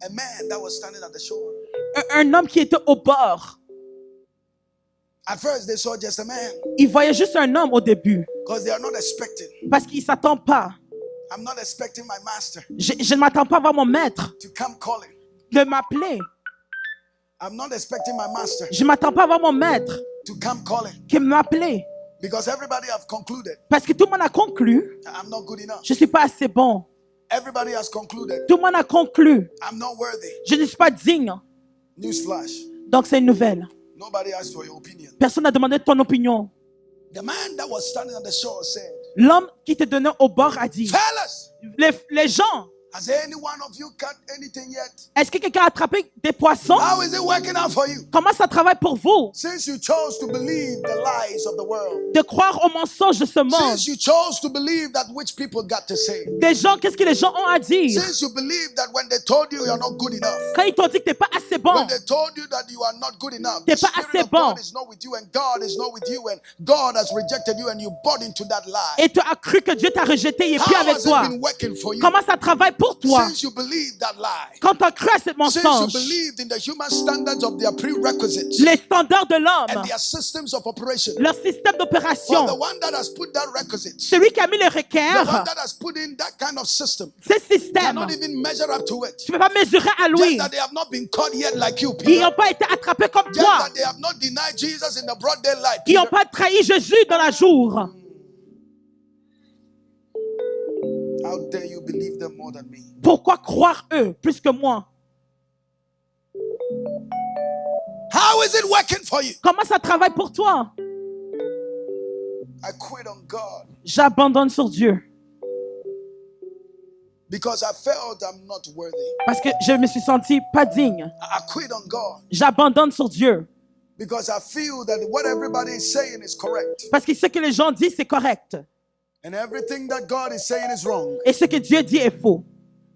a man that was standing at the shore. un homme qui était au bord. At first, they saw just a man Il voyait juste un homme au début because they are not expecting. parce qu'il ne s'attend pas. I'm not expecting my master Je ne m'attends pas à voir mon maître to come calling. de m'appeler. I'm not expecting my master Je ne m'attends pas à voir mon maître to come calling qui m'appeler. because everybody have concluded Parce que tout le monde a conclu, I'm not good enough. je ne suis pas assez bon. Everybody has concluded Tout le monde a conclu, I'm not worthy. je ne suis pas digne. Newsflash. Donc c'est une nouvelle. Nobody asked for your opinion. Personne n'a demandé ton opinion. The man that was standing on the shore said, L'homme qui te donnait au bord a dit, fellas, les gens, has any one of you caught anything yet? est-ce que quelqu'un a attrapé des poissons? How is it working out for you? Comment ça travaille pour vous Since you chose to believe the lies of the world. de croire aux mensonges de ce monde? Since you chose to believe that which people got to say. Des gens, qu'est-ce que les gens ont à dire? Since you believe that when they told you you're not good enough. Quand ils t'ont dit que tu n'es pas assez bon, When they told you that you are not good enough. T'es The pas Spirit assez of bon. God is not with you and God is not with you and God has rejected you and you bought into that lie. et tu as cru que Dieu t'a rejeté, il n'est plus How avec has toi. it been working for you? Comment ça travaille pour toi? Since you believe that lie. Quand tu as cru à ce Since you mensonge, believed in the human standards of their prerequisites les standards de and l'homme, their systems of operation. leur système For d'opération, the one that has put that requisite, celui qui a mis les the one requêtes, that has put in that kind of system, ce système, cannot even measure up to it. tu ne peux pas mesurer à Just lui. that they have not been caught yet like you, Ils Peter. n'ont pas été attrapés comme Just toi. that they have not denied Jesus in the broad daylight, Ils n'ont Peter. pas trahi Jésus dans la jour. How dare you believe them more than me? Pourquoi croire eux plus que moi? How is it working for you? Comment ça travaille pour toi? I quit on God J'abandonne sur Dieu because I felt I'm not worthy. parce que je me suis senti pas digne. I quit on God J'abandonne sur Dieu because I feel that what everybody is saying is correct parce que ce que les gens disent c'est correct and everything that God is saying is wrong. et ce que Dieu dit est faux.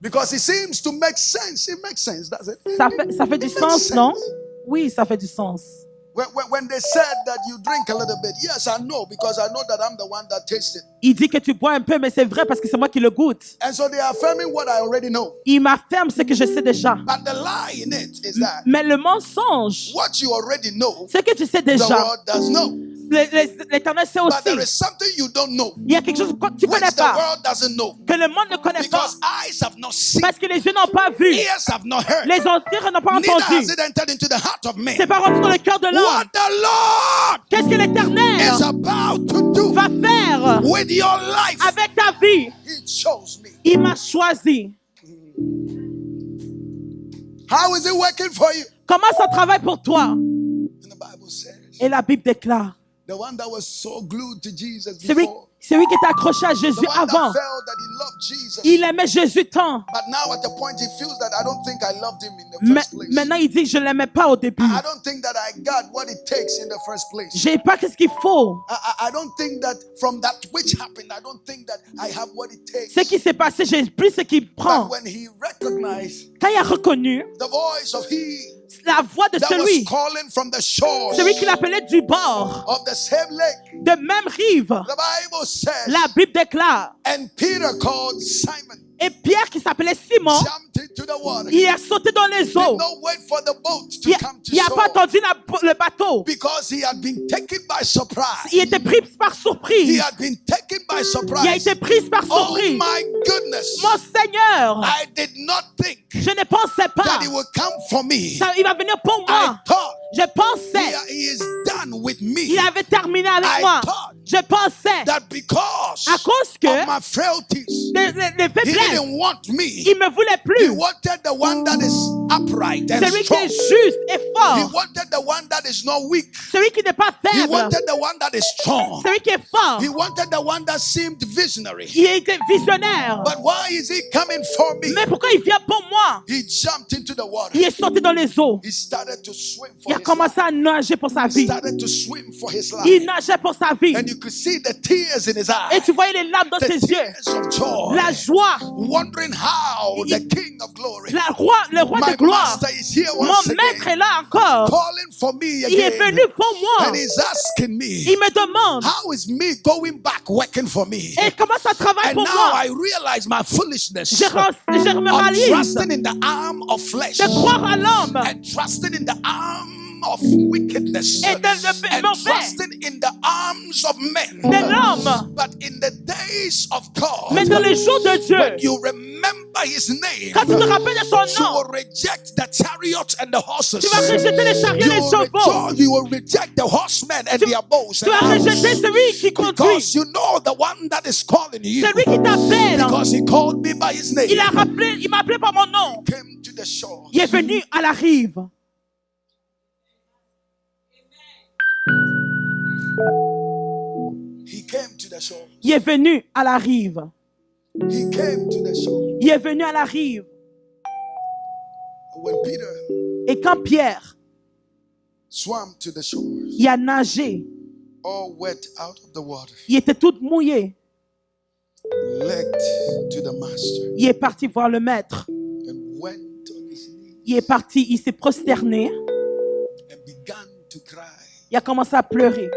Because it seems to make sense. It makes sense, does it? Ça fait du It makes sens, non? sense. Oui, ça fait du sens. When they said that you drink a little bit, yes, I know because I know that I'm the one that tasted. Il dit que tu bois un peu, mais c'est vrai parce que c'est moi qui le goûte. And so they are affirming what I already know. Il m'affirme ce que je sais déjà. But the lie in it is that Mais le mensonge, what you already know, ce que tu sais the déjà, world does know. l'Éternel sait But there is aussi. something you don't know, Il y a quelque chose que tu ne which connais the pas, world doesn't know. que le monde ne connaît pas, Because eyes have not seen, parce que les yeux n'ont pas vu, ears have not heard, les oreilles n'ont pas neither has entendu. it entered into the heart of man. C'est pas rentré dans le cœur de l'homme. What the Lord Qu'est-ce que is l'Éternel about to do va faire with your life. avec ta vie? He chose me. Il m'a choisi. How is it working for you? Comment ça travaille pour toi? And the Bible says Et la Bible déclare, the one that was so glued to Jesus celui qui était accroché à the Jésus one avant, that felt that he loved Jesus. il aimait Jésus tant. But now at the point he feels that I don't think I loved him in the first place. Maintenant, il dit que je ne l'aimais pas au début. I don't think that I got what it takes in the first place. J'ai pas qu'est-ce qu'il faut. I don't think that from that which happened, I don't think that I have what it takes. Ce qui s'est passé, j'ai plus ce qu'il prend. But when he recognized Quand il a reconnu the voice of he la voix de that was celui calling from the shores qui l'appelait du bord, of the same lake, de même rive, the Bible says, la Bible déclare. and Peter called Simon, Et Pierre, qui s'appelait Simon, jumped into the water. il a sauté dans les Did eaux. not wait for the boat to Il come to n'a pas shore attendu le bateau. because he had been taken by surprise. Il était pris par He surprise. had been taken by Il a surprise. été pris par Oh surprise. my goodness. Mon Seigneur, I did not think je ne pensais pas. that he would come for me. Il va venir pour I moi. thought Je pensais. he is done with me. Il avait terminé avec I moi. thought Je pensais. that because À cause que of my frailties, les he faiblesses, didn't want me. il me voulait He plus. wanted the one that is upright and Celui qui strong. est juste et He fort. wanted the one that is not weak. Celui qui n'est pas He faible. wanted the one that is strong. Celui qui est fort. He wanted the one that seemed visionary. Il était visionnaire. But why is he coming for me? Mais pourquoi il vient pour moi? He jumped into the water. Il est sorti dans les eaux. He started to swim Il for a his life. commencé à nager pour sa He vie. started to swim for his Il life. nageait pour sa vie. And you could see the tears in his Et eyes. tu voyais les larmes dans The ses yeux. tears of joy. La joie. Wondering how the King of Glory, Le roi my de gloire. master, is here Mon once maître again, est là encore. calling for me Il est again. venu pour moi. And he's asking me, Il me demande. how is me going back working for me? Et comment ça travaille And pour now moi? I realize my foolishness Je me of réalise trusting in the arm of flesh de croire à l'homme and trusting in the arm of wickedness et de and mauvais trusting in the arms of men. de l'homme. But in the days of God, Mais dans les jours de when Dieu, you remember his name, quand tu te rappelles de son you nom, will reject the chariots and the horses. tu vas rejeter les chariots et les chevaux. You will reject the horsemen and their bows. Tu vas rejeter celui qui conduit, Because you know the one that is calling you. celui qui t'appelle. Because he called me by his name. Il m'a appelé par mon nom. Came to the shore. Il est venu à la rive. He came to the shore. Il est venu à la rive. He came to the shore. Il est venu à la rive. When Peter Et quand Pierre, swam to the shore, il a nagé, all wet out of the water, il était tout mouillé. legged to the master, Il est parti voir le maître. and went on his knees Il est parti, il s'est prosterné. and began to cry Il a commencé à pleurer.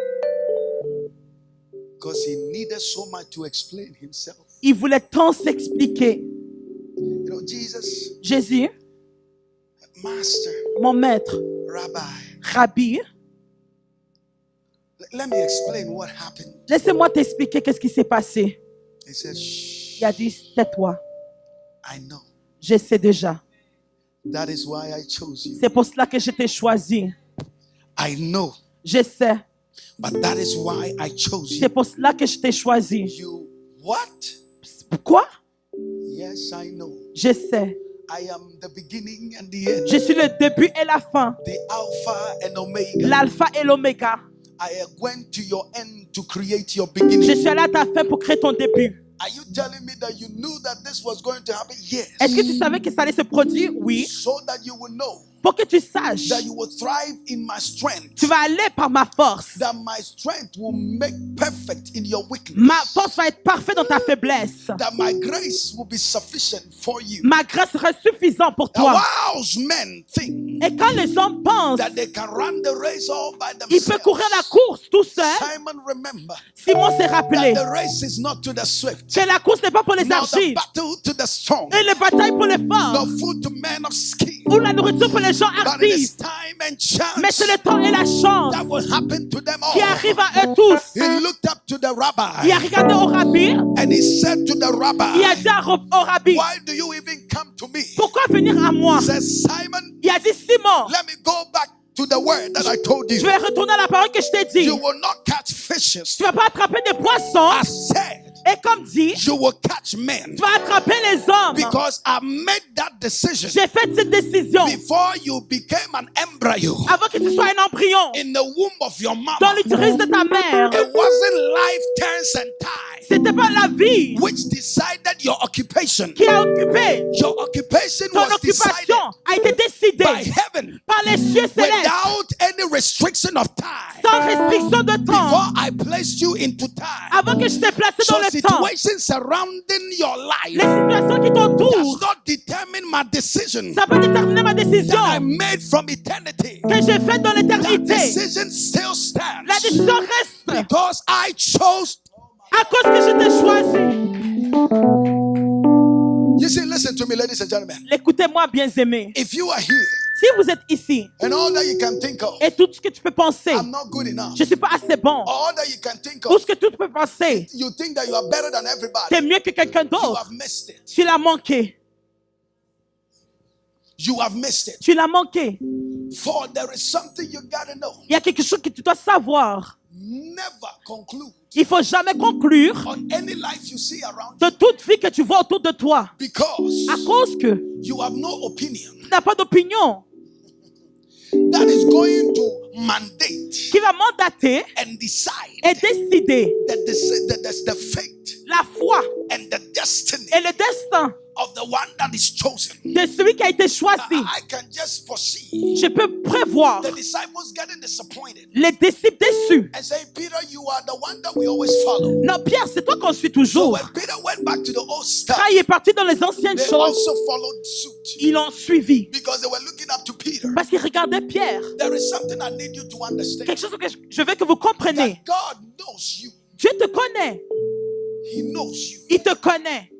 because he needed so much to explain himself. Il voulait tant s'expliquer. You know, Jesus, Jésus, Master, mon maître, Rabbi, Rabbi, let me explain what happened. laissez-moi t'expliquer qu'est-ce qui s'est passé. He said, shh, Il a dit, tais-toi, I know. je sais déjà. That is why I chose you. C'est pour cela que je t'ai choisi. I know, Je sais. but that is why I chose you. C'est pour cela que je t'ai choisi. You what? Quoi? Yes, I know. Je sais. I am the beginning and the end, Je suis le début et la fin, the Alpha and Omega. l'alpha et l'oméga. I went to your end to create your Je beginning. suis allé à ta fin pour créer ton début. Are you telling me that you knew that this was going to happen? Yes. Est-ce que tu savais que ça allait se produire? Oui. So that you will know Pour que tu saches, that you will thrive in my strength. tu vas aller par ma force. That my strength will make perfect in your weakness. Ma force va être parfaite dans ta faiblesse. That my grace will be sufficient for you. Ma grâce sera suffisante pour Now, toi. whilst men think Et quand les hommes pensent that they can run the race all by qu'il peut themselves, courir la course tout seul, Simon remember Simon s'est rappelé that the race is not to the swift, que la course n'est pas pour les nor the argiles battle to the strong, et les batailles pour les nor forts food to men of skill, ou la nourriture pour les gens but it is ardis. time and Mais chance c'est le temps et la chance that will happen to them all. qui arrive à eux tous. He looked up to the Il rabbi a regardé au rabbi. and he said to the Il a rabbi, dit au rabbi, why do you even come to me? pourquoi venir à moi? He says, Simon, Il a dit, Simon, let me go back to the word that I told je you. vais retourner à la parole que je t'ai dit. You will not catch fishes Tu ne vas pas attraper des poissons as said Et comme dit, you will catch men. tu vas attraper les hommes. Because I made that decision J'ai fait cette décision before you became an embryo avant que tu sois un embryon in the womb of your dans mama. l'utérus de ta mère. It wasn't life, turns and time C'était pas la vie which decided your occupation. qui a occupé. Your occupation Ton was decided occupation a été décidée by heaven par les cieux célestes without any restriction of time. sans restriction de temps. Before I placed you into time. Avant que je t'ai placé So dans le temps. situations surrounding your Les life situations qui does t'entourent, not determine my decision ça peut déterminer ma décision that I made from eternity. que j'ai faite dans That l'éternité. decision still stands La décision reste because I chose. à cause que je t'ai choisi. You see, listen to me, ladies and gentlemen. Écoutez-moi, bien aimé. If you are here Si vous êtes ici and all that you can think of, et tout ce que tu peux penser, I'm not good enough, je ne suis pas assez bon, or all that you can think tout of, ce que tu peux penser, you think that you are better than everybody, t'es mieux que quelqu'un you d'autre, have missed it. tu l'as manqué. You have missed it. Tu l'as manqué. For there is something you gotta know. Il y a quelque chose que tu dois savoir. Never conclude Il ne faut jamais conclure on any life you see around de you toute vie que tu vois autour de toi. because À cause que you have no opinion tu n'as pas d'opinion that is going to mandate qui va mandater and decide et décider the fate la foi and the destiny et le destin of the one that is chosen. de celui qui a été choisi. I can just foresee Je peux prévoir the disciples getting disappointed les disciples déçus. and say, Peter, you are the one that we always follow. Non, Pierre, c'est toi qu'on suit So toujours. when Peter went back to the old stuff, Quand il est parti dans les anciennes they choses, also followed suit ils l'ont suivi. because they were looking up to Peter. Parce qu'ils regardaient Pierre. There is something I need you to understand. Quelque chose que je veux que vous compreniez. That God knows you. Dieu te connaît. He knows you. Il te connaît.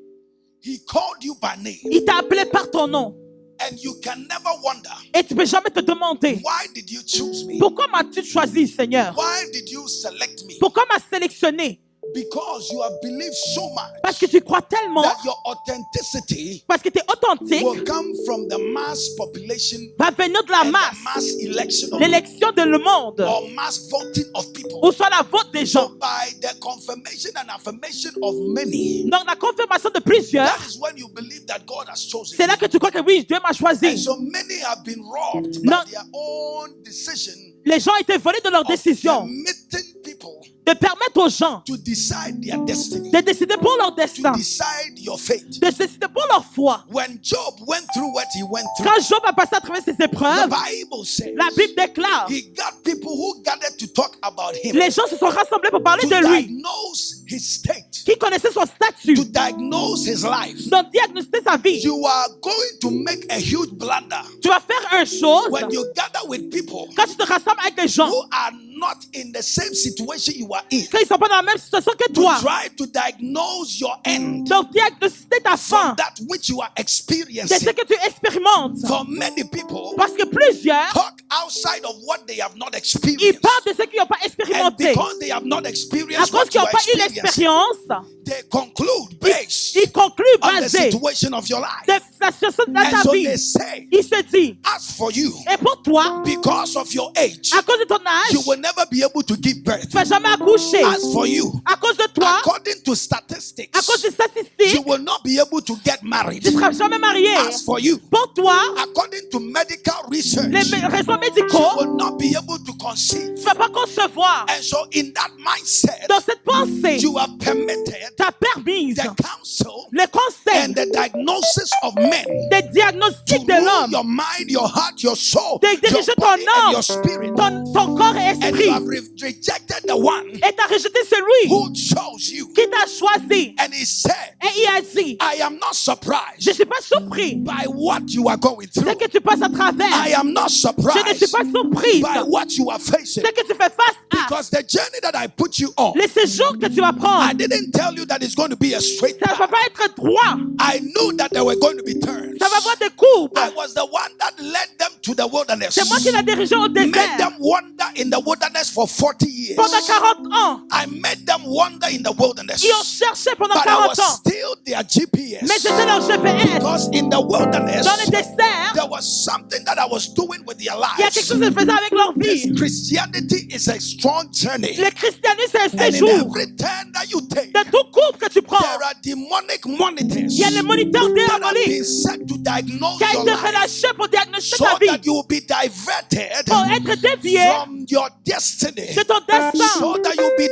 He called you by name. Il t'a appelé par ton nom. And you can never wonder, Et tu ne peux jamais te demander, why did you choose me? pourquoi m'as-tu choisi, Seigneur? Why did you select me? Pourquoi m'as sélectionné? Because you have believed so Parce much que tu crois tellement, that your authenticity parce que tu es authentique, will come from the mass population va venir de la and the masse, mass election of l'élection de le monde, or mass voting of people. ou soit la vote des gens. So by the confirmation and affirmation of many, Donc la confirmation de plusieurs, that is when you believe that God has chosen c'est you. là que tu crois que oui, Dieu m'a And choisi. so many have been robbed Non. by their own decision Les gens étaient volés de leurs of décisions, permitting people de permettre aux gens to decide their destiny, de décider pour leur to destin, decide your fate. de décider pour leur foi. When Job went through what he went through, Quand Job a passé à travers ses the épreuves, Bible says la Bible déclare, he got people who gathered to talk about him, les gens se sont rassemblés pour parler to de lui, diagnose his state, qui connaissaient son statut, to diagnose his life. donc diagnostiquer sa vie. You are going to make a huge blunder Tu vas faire une chose when you gather with people quand tu te rassembles avec des gens, who are not in the same situation you are in, quand ils ne sont pas dans la même situation que to toi. try to diagnose your end Donc diagnostiquer ta fin from that which you are de ce experiencing. que tu expérimentes. For many people, Parce que plusieurs, talk outside of what they have not ils experienced. parlent de ce qu'ils n'ont pas And expérimenté. because they have not À experienced cause what qu'ils you n'ont are pas eu experiencing, l'expérience, they conclude based ils concluent on the basé situation of your life. de la situation de And ta so vie. they say, Il se dit, as for you, et pour toi, because of your age, à cause de ton âge, you will never be able to give birth. tu ne vas jamais accoucher. As for you, À cause de toi, according to statistics, à cause des you statistiques, will not be able to get married. tu ne seras jamais marié. As for you, Pour toi, according to medical research, les raisons you médicaux, will not be able to conceive. tu ne vas pas concevoir. And so, in that mindset, Dans cette pensée, you have permitted tu as permis the counsel les conseils and the diagnosis of men des to diagnostics de rule l'homme, your mind, your heart, your soul, de your diriger ton body, and âme, your spirit. ton corps et And you esprit. have rejected the one Et tu as rejeté celui who chose you. qui t'a choisi. And he said, Et il a dit, I am not je surprised ne suis pas surpris by what you are going ce through. que tu passes à travers. I am not Je ne suis surprised pas surprise by what you are facing. ce que tu fais face à. Because the journey that I put you on, Les séjours que tu vas I prendre, didn't tell you that it's going to be a straight ça ne va path. pas être droit. I knew that there were going to be turns. Ça va avoir des courbes. I was the one that led them to the wilderness. C'est moi qui l'ai dirigé au Made désert them wander in the wilderness for 40 years. pendant 40 ans. I made them wander in the wilderness. Ils ont cherché pendant But I 40 was ans. still their GPS. Mais j'étais leur GPS. Because in the wilderness, Dans le désert, there was something that I was doing with their il y a quelque lives. chose que je faisais avec leur This vie. Christianity is a strong journey. Le christianisme, c'est un And in séjour. every turn that you take, De tout courbe que tu prends. There are demonic monitors Il y a les moniteurs that have been diaboliques set to diagnose qui a your été life relâché pour diagnostiquer so ta vie, that you will be diverted pour être dévié from your destiny, de ton destin, so that you will be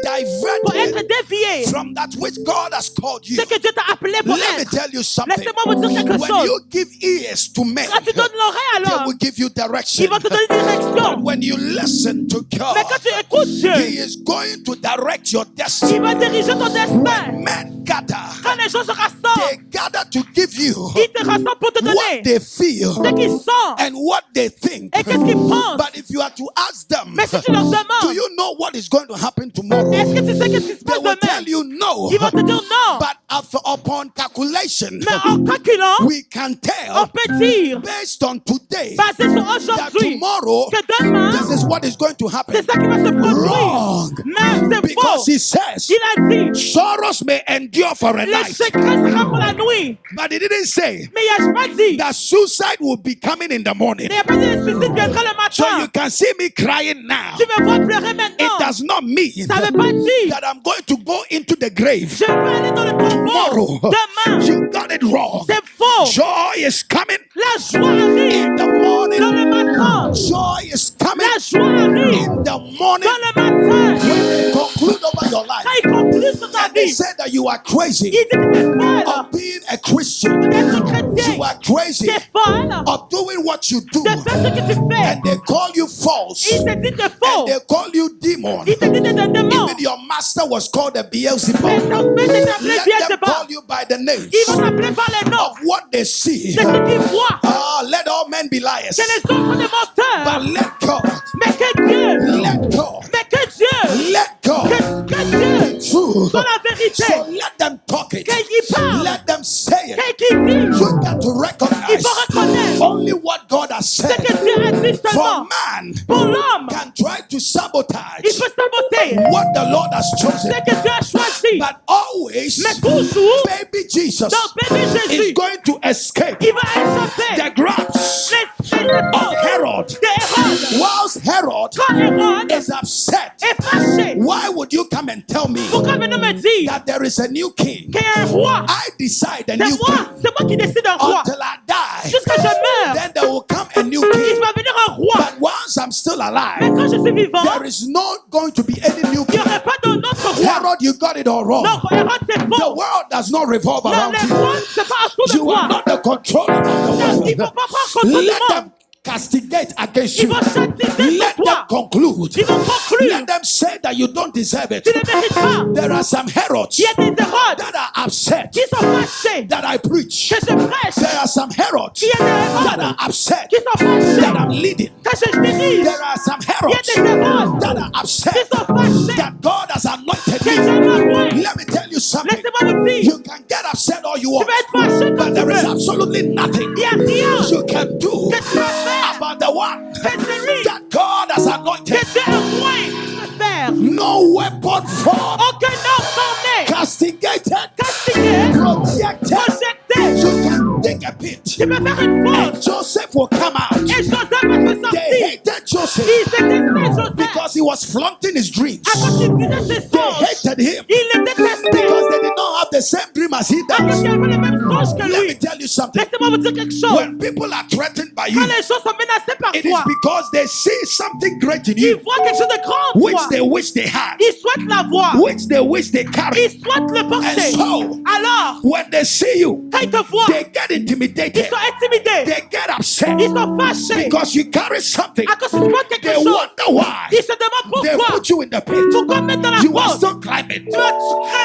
pour être diverted dévié from that which God has called you. ce que Dieu t'a appelé pour Let me être. tell you something. Laissez-moi vous dire quelque When chose. you give ears to men, Quand tu donnes l'oreille à they l'homme, will give you direction. il va te donner une direction. But when you listen to Mais God, quand tu écoutes Dieu, He is going to direct your destiny. il va diriger ton destin. When men gather, Quand les gens se rassemblent, they gather to give you ils te rassemblent pour te what donner they feel ce qu'ils sentent and what they think. et qu'est-ce qu'ils pensent. But if you are to ask them, Mais si tu leur do demandes, you know what is going to happen tomorrow? est-ce que tu sais qu'est-ce qui se They passe will tell demain? you no. Ils vont te dire non. But upon calculation, Mais en calculant, we can on tell peut dire, based on today basé sur that aujourd'hui, tomorrow que demain, this is what is going to happen. c'est ça qui va se produire. Wrong. Mais c'est Because faux. he says Il a dit, sorrows may endure for a le night. secret sera pour la nuit. But he didn't say Mais il n'a pas dit. that suicide will be coming in the morning. Il n'a pas dit le suicide viendra le So you matin. can see me crying now. Tu me vois pleurer It maintenant. does not mean Ça ne veut pas dire, that I'm going to go into the grave je vais aller dans le tomorrow. tombeau demain. You got it wrong. C'est faux. Joy is coming La joie arrive in the dans morning. le matin. Joy is coming La joie arrive in the morning. dans le matin. When they conclude over your life, Quand il conclut sur ta and they vie, say that you are crazy il dit que tu es folle of being a Christian, d'être chrétien. you are crazy Tu es folle of doing what you do, de faire ce que tu fais. and they call you false, Il te dit que and faux. they call you demon. Il te dit que tu es démon. Even your master was called a Mais Beelzebub. ton père t'appelait Let them Beelzebub. call you by the names Ils vont t'appeler par les noms of what they see. de ce qu'ils voient. Ah, let all men be liars, Que les hommes sont des menteurs. but let God, Mais que Dieu, let God, mais que Dieu, let God que Dieu true. soit la vérité. So let them talk it. Qu'il parle, Let them say it. qu'il dit. You got to Il recognize faut reconnaître only what God has ce said. que Dieu a dit For seulement. man Pour l'homme, can try to sabotage il peut saboter what the Lord has ce chosen. que Dieu a choisi. But always, Mais toujours, baby Jesus dans bébé is Jésus, going to escape il va échapper the grasp les of Herod. de Hérode. Whilst Herod Quand Hérode is upset, est fâché, why would you come and tell me pourquoi venez me dire that there is a new king? qu'il y a un roi? I decide a C'est new moi, king c'est moi qui décide un roi. until I die. Jusqu'à ce que je meure, Then there will come a new il king. va venir un roi. But once I'm still Mais alive, quand je suis vivant, there is not going to be any new il n'y king. aurait pas d'un autre roi. Herod, you got it all wrong. Non, Hérode, c'est The faux. world does not revolve Non, around les you. rois, c'est pas un tour de You are roi. not the controller of the Il ne world. faut pas prendre contrôle du Let monde. them castigate against Ils you. vont châtier Let sur them toi. conclude. Ils vont conclure. Let them say that you don't deserve it. Tu ne mérites pas. There are some Herods Il y a des Hérodes that are upset qui sont fâchés that I preach. que je prêche. There are some Herods Il y a des that Hérodes are upset qui sont fâchés that I'm leading. que je dirige. There are some Il y a Herods des Hérodes that are qui upset sont fâchés that God has anointed que me. je m'envoie. Let me tell you something. Laissez-moi vous dire, You can get upset all you tu want, peux être fâché but quand tu there is veux. absolutely nothing Il n'y a rien you can do que tu vas faire about the one que celui that God has que anointed. Dieu a moins de faire. No weapon formed, Aucun homme formé, castigated, castigé, projected. projeté. You can dig a pit. Tu peux faire une faute Joseph will come out. et Joseph va se They sortir. hated Joseph Ils détestaient Joseph because he was flaunting his dreams. à cause qu'il disait ses They songes. hated him Ils le détestaient because they did not have the same dream as he à cause does. qu'il avait les mêmes songes que Let me lui. tell you something. Laissez-moi vous dire quelque chose. When people are threatened by you, Quand les gens sont menacés par it is toi, because they see something great in ils you, voient quelque chose de grand en which toi. they wish they had, Ils souhaitent l'avoir. which they wish they carry. Ils souhaitent le porter. And so, Alors, when they see you, quand ils te voient, they get ils intimidated. sont intimidés. They get upset Ils sont fâchés. because you carry something. À cause que tu portes quelque They chose. wonder why Ils se demandent they pourquoi. put you in the pit. Pourquoi mettre dans la You are fosse? still climbing. Tu vas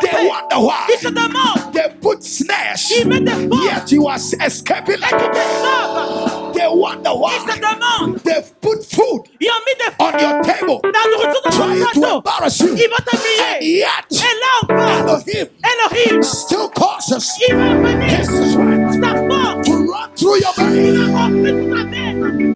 They grimper. wonder why Ils se demandent. they put snares, Ils mettent des fosses. yet you are escaping Et like tu a bird. t'échappes. They wonder Ils se why demandent. they've put food Ils ont mis des on your table, dans la nourriture dans ton trying to plateau. embarrass you. Ils vont And t'humilier. yet, Et là encore, Elohim Elohim, still causes il va venir his strength sa force. to run through your veins. Il va rentrer sur ta veine.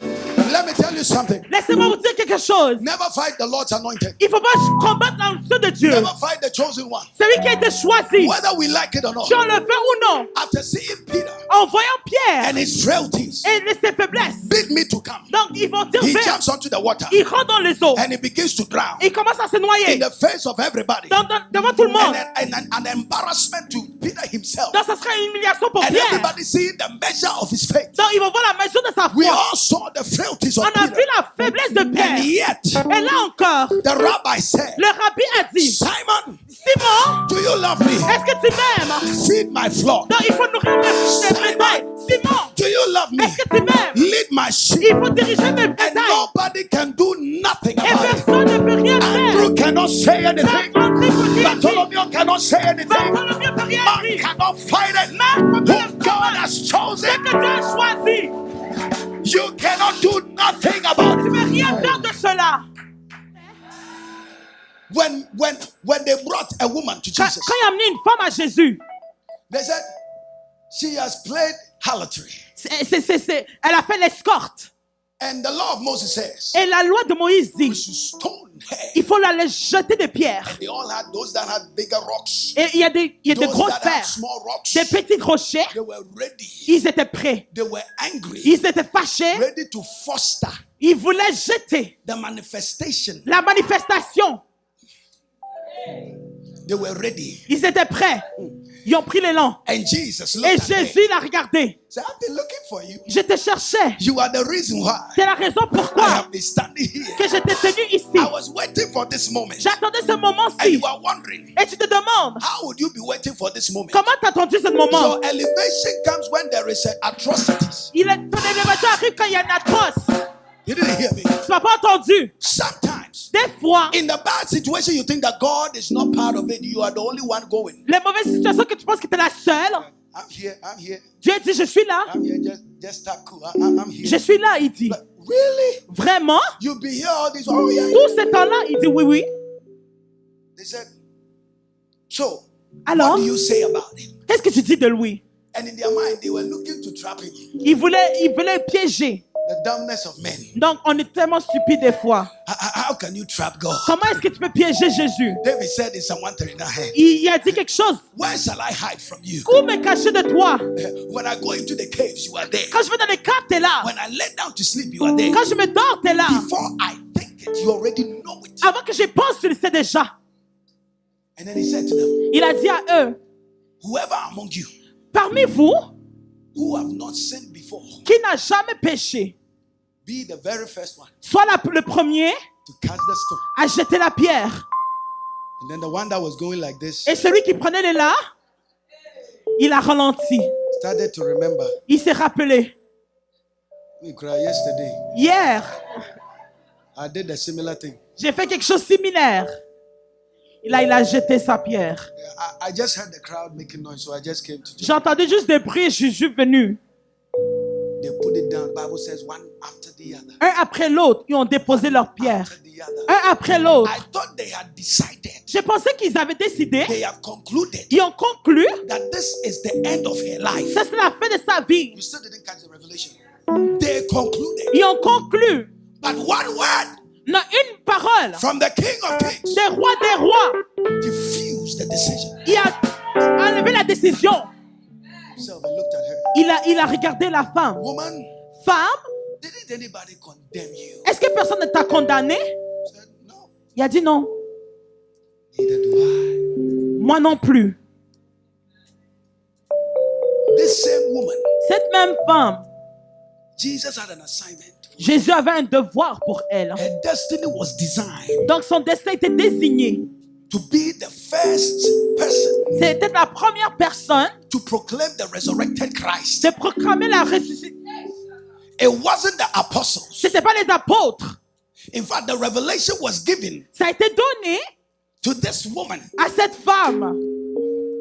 Let me tell you something. Laissez-moi vous dire quelque chose. Never fight the Lord's anointed. Il ne faut pas combattre l'onction de Dieu. Never fight the chosen one. Celui qui a été choisi, Whether we like it or not. si on le veut ou non, After seeing Peter en voyant Pierre and his frailties, et ses faiblesses, bid me to come. donc ils vont dire, He viens. jumps onto the water Il rentre dans les eaux. and he begins to drown Il commence à se in noyer the face of everybody. devant tout le monde. And an embarrassment to Peter himself. Donc, ça sera une humiliation pour And Pierre. everybody seeing the measure of his faith. Donc, ils vont voir la mesure de sa We foi. all saw the frailties of On a vu Peter. la faiblesse de And Pierre. yet, Et là encore, the rabbi said, le rabbi a dit, Simon, Simon, do you love me? est-ce que tu m'aimes? Feed my flock. Donc, il faut nourrir mes bétails. Simon, Do you love me? est-ce que tu m'aimes? Lead my sheep. Il faut diriger mes And bétails. nobody can do nothing Et about it. personne ne peut rien Andrew faire. cannot say anything. André peut rien dire. Bartholomew cannot say anything. Bartholomew peut rien Man dire. cannot fight it. Man peut Who God has Ce chosen, que Dieu a choisi, you cannot do nothing about tu it. ne peux rien faire de cela. When they brought a woman to Quand Jesus, il a amené une femme à Jésus, they said she has played harlotry. elle a fait l'escorte. And the law of Moses says Et la loi de Moïse we dit, should stone her. il faut la jeter des pierres. They all had those that had bigger rocks, Et il y a des those grosses that had pierres, small rocks. des petits rochers. They were ready. Ils étaient prêts. They were angry, Ils étaient fâchés. ready to foster Ils voulaient jeter the manifestation. la manifestation. They were ready. Ils étaient prêts. Ils ont pris l'élan. And Jesus Et looked at them. Jésus l'a regardé. Said, I've been looking for you. Je te cherchais. You are the reason why C'est la raison I pourquoi have been standing here. que je t'ai tenu ici. I was waiting for this moment. J'attendais ce And moment-ci. you are wondering, Et tu te demandes, how would you be waiting for this moment? comment t'as attendu ce moment? Your elevation comes when there is atrocities. Ton élévation arrive quand il y a une atroce. You didn't hear me. Tu n'as pas entendu. Sometimes, Des fois, in the bad situation, you think that God is not part of it. You are the only one going. les mauvaises situations que tu penses que tu es la seule, I'm here. I'm here. Dieu dit, je suis là. I'm here. Just stop cool. I'm here. Je suis là, il dit. Like, really? Vraiment? You'll be here all this. Oh yeah. Tout ce temps-là, il dit oui, oui. They said. So, Alors, what do you say about him? qu'est-ce que tu dis de lui? And in their mind, they were looking to trap him. Il voulait piéger. The dumbness of men. Donc, on est tellement stupide des fois. How can you trap God? Comment est-ce que tu peux piéger Jésus? David said in Psalm 139, Il a dit quelque chose. where shall I hide from you? Où me cacher de toi? When I go into the caves, you are there. Quand je vais dans les caves, t'es là. When I lay down to sleep, you are there. Quand je me dors, t'es là. Before I think it, you already know it. Avant que je pense, tu le sais déjà. And then he said to them, Il a dit à eux, whoever among you parmi vous, who have not sinned before, qui n'a jamais péché, be the very first one soit le premier to cast the stone. à jeter la pierre. And then the one that was going like this Et celui qui prenait l'élan, il a ralenti. started to remember. Il s'est rappelé. We cried yesterday. Hier, I did a similar thing. j'ai fait quelque chose de similaire. Et là, il a jeté sa pierre. I just heard the crowd making noise, so I just came to. J'ai entendu juste des bruits et je suis venu. They put it down. Bible says one after the other. Un après l'autre, ils ont déposé leur pierre. After the other. Un après l'autre. I thought they had decided. Je pensais qu'ils avaient décidé. They have concluded Ils ont conclu. that this is the end of her life. Ça, c'est la fin de sa vie. You still didn't catch the revelation. They concluded. Ils ont conclu. But one word Non, une parole from the King of Kings des rois diffused the decision. Il a enlevé la décision. So I looked at her. Il a regardé la femme. Woman, Femme, didn't anybody condemn you? est-ce que personne ne t'a condamné? I said, no. Il a dit non. Neither do I. Moi non plus. This same woman, Cette même femme, Jesus had an assignment. Jésus avait un devoir pour elle. Her destiny was designed Donc son destin était désigné. to be the first person C'était la première personne to proclaim the resurrected Christ. de proclamer la ressuscitation. It wasn't the apostles. C'était pas les apôtres. In fact, the revelation was given Ça a été donné to this woman, à cette femme.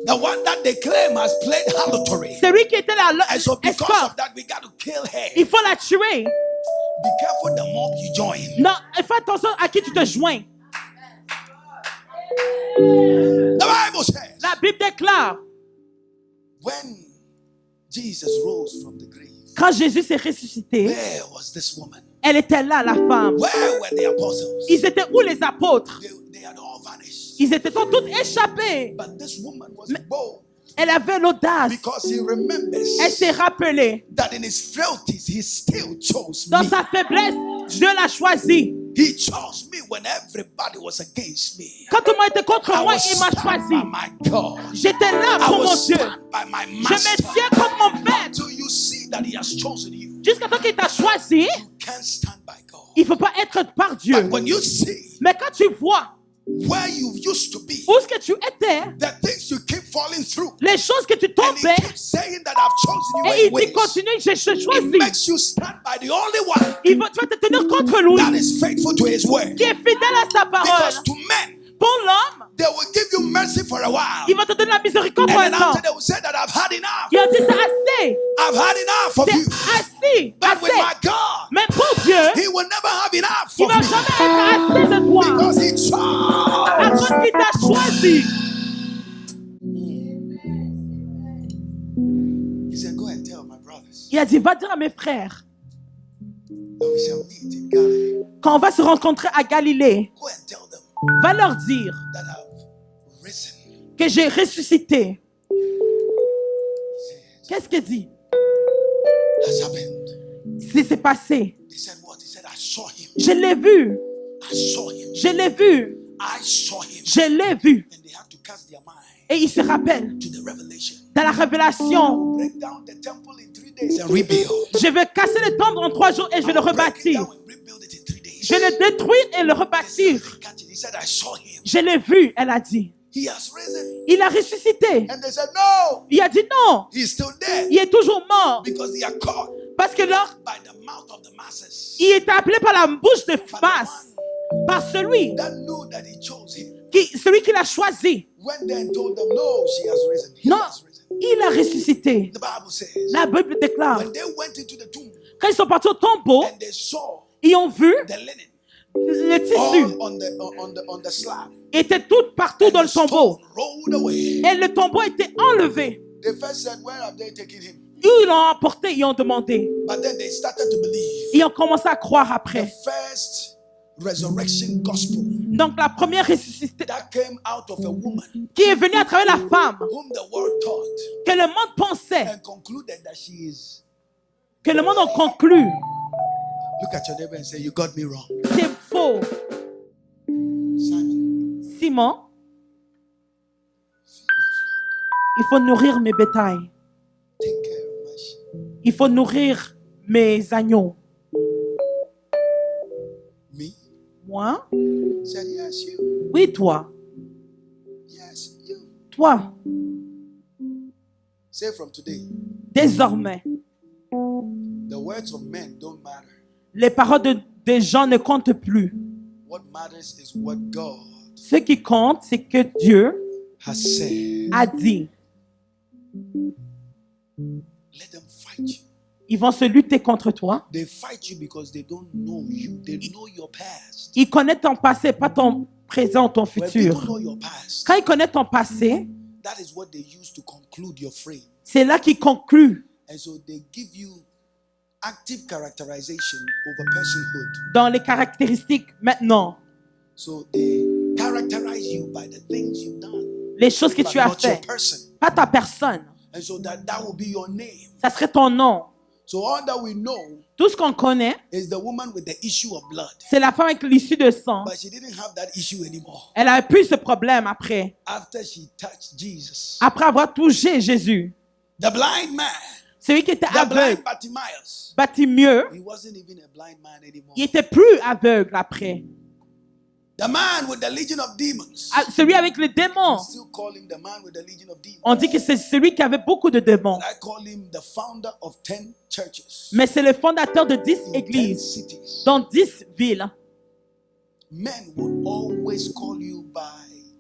the one that they claim has played harlotry. Celui qui était là, And so because escorte. of that, we got to kill her. Il faut la tuer. Be careful the mob you join. Non, fais attention à qui tu te joins. The Bible says, La Bible déclare, when Jesus rose from the grave, quand Jésus s'est ressuscité, there was this woman. Elle était là, la femme. Where were the apostles? Ils étaient où les apôtres? They had all vanished. Ils étaient tous échappés. But this woman was bold Elle avait l'audace. because he remembers Elle s'est rappelée. that in his frailties he still chose Dans me. sa faiblesse, Dieu l'a choisi. He chose me when everybody was against me. Quand tout le monde était contre I moi, was il m'a stand choisi. by my God. J'étais là I pour mon was Dieu. stand by my Je me master. tiens contre mon Père. Until you see that he has chosen you, Jusqu'à temps qu'il t'a choisi, you can't stand by God. il ne faut pas être par Dieu. But when you see Mais quand tu vois where you used to be, où est-ce que tu étais, the things you keep falling through, les choses que tu and he tombais, keeps saying that I've chosen you et il dit anyways, continue, je te it choisis. makes you stand by the only one Tu vas te tenir contre lui, that is faithful to his word. qui est fidèle à sa Because parole. to men, Pour l'homme, they will give you mercy for a while. il va te donner la miséricorde And pour un then temps. after they will say that I've had enough. Il a dit c'est assez, I've had enough of c'est you. assez, But with assez. my God, Mais pour Dieu, he will never have enough il of va me. jamais être assez de toi. Because he À chose. cause qu'il t'a choisi. He said, go and tell my brothers Il a dit va dire à mes frères, that we shall meet in Galilee. quand on va se rencontrer à Galilée, Go and tell them va leur dire that I've risen. que j'ai ressuscité. He said, Qu'est-ce qu'il dit? has happened. C'est passé. They said what? He said, I saw him. Je l'ai vu. I saw him. Je l'ai vu. I saw him. Je l'ai vu. And they had to cast their mind Et il se rappelle to the revelation. dans la révélation. Break down the temple in 3 days and rebuild. Je vais casser le temple en 3 jours et je vais le Break it rebâtir. down and rebuild it in 3 days. Je vais le détruire et le rebâtir. He said, I saw him. Je l'ai vu, elle a dit. He has risen. Il a ressuscité. And they said, no, Il a dit non. he's still dead. Il est toujours mort. Because they are caught Parce que là, by the mouth of the masses. il était appelé par la bouche de But the masse. one Par celui that knew that he chose him celui qu'il a choisi. went there and told them, no, she has risen. He Non, has risen. il a ressuscité. The Bible says, La Bible déclare. when they went into the tomb Quand ils sont partis au tombeau, and they saw ils ont vu the linen le tissu all on the slab, était tout partout and dans the le tombeau. stone rolled away. Et le tombeau était enlevé. They first said, where have they taken him? Ils l'ont emporté, ils ont demandé. But then they started to believe. Ils ont commencé à croire The après. first resurrection gospel Donc la première ressuscité that came out of a woman qui est venue à travers la femme, whom the world taught que le monde pensait, and concluded that she is. que le monde a conclu, Look at your neighbor and say, you got me wrong. c'est faux. Simon, Simon, feed my flock. il faut nourrir mes bétails. Take care of my sheep. Il faut nourrir mes agneaux. Me? Moi? Said, yes, you. Oui, toi. Yes, you. Toi. Say from today, Désormais, the words of men don't matter. les paroles des gens ne comptent plus. What matters is what God Ce qui compte, c'est que Dieu has said. a dit. Let them fight you. Ils vont se lutter contre toi. They fight you because they don't know you. They know your past. Ils connaissent ton passé, pas ton présent, ton When people futur. know your past, Quand ils connaissent ton passé, that is what they use to conclude your frame. c'est là qu'ils concluent And so they give you active characterization over personhood. dans les caractéristiques maintenant. So they characterize you by the things you've done, Les choses que but tu as not your fait, person. pas ta personne. And so that will be your name. Ça serait ton nom. So all that we know Tout ce qu'on connaît, is the woman with the issue of blood. c'est la femme avec l'issue de sang. But she didn't have that issue anymore. Elle a plus ce problème après. After she touched Jesus. Après avoir touché Jésus. The blind man, Celui qui était the aveugle, blind Bartimaeus, bâti mieux, he wasn't even a blind man anymore. il était plus aveugle après. The man with the legion of demons, Ah, celui avec les démons, still call him the man with the legion of demons. on dit que c'est celui qui avait beaucoup de démons. But I call him the founder of 10 churches Mais c'est le fondateur de 10 in 10 églises cities. dans 10 villes. Men would always call you by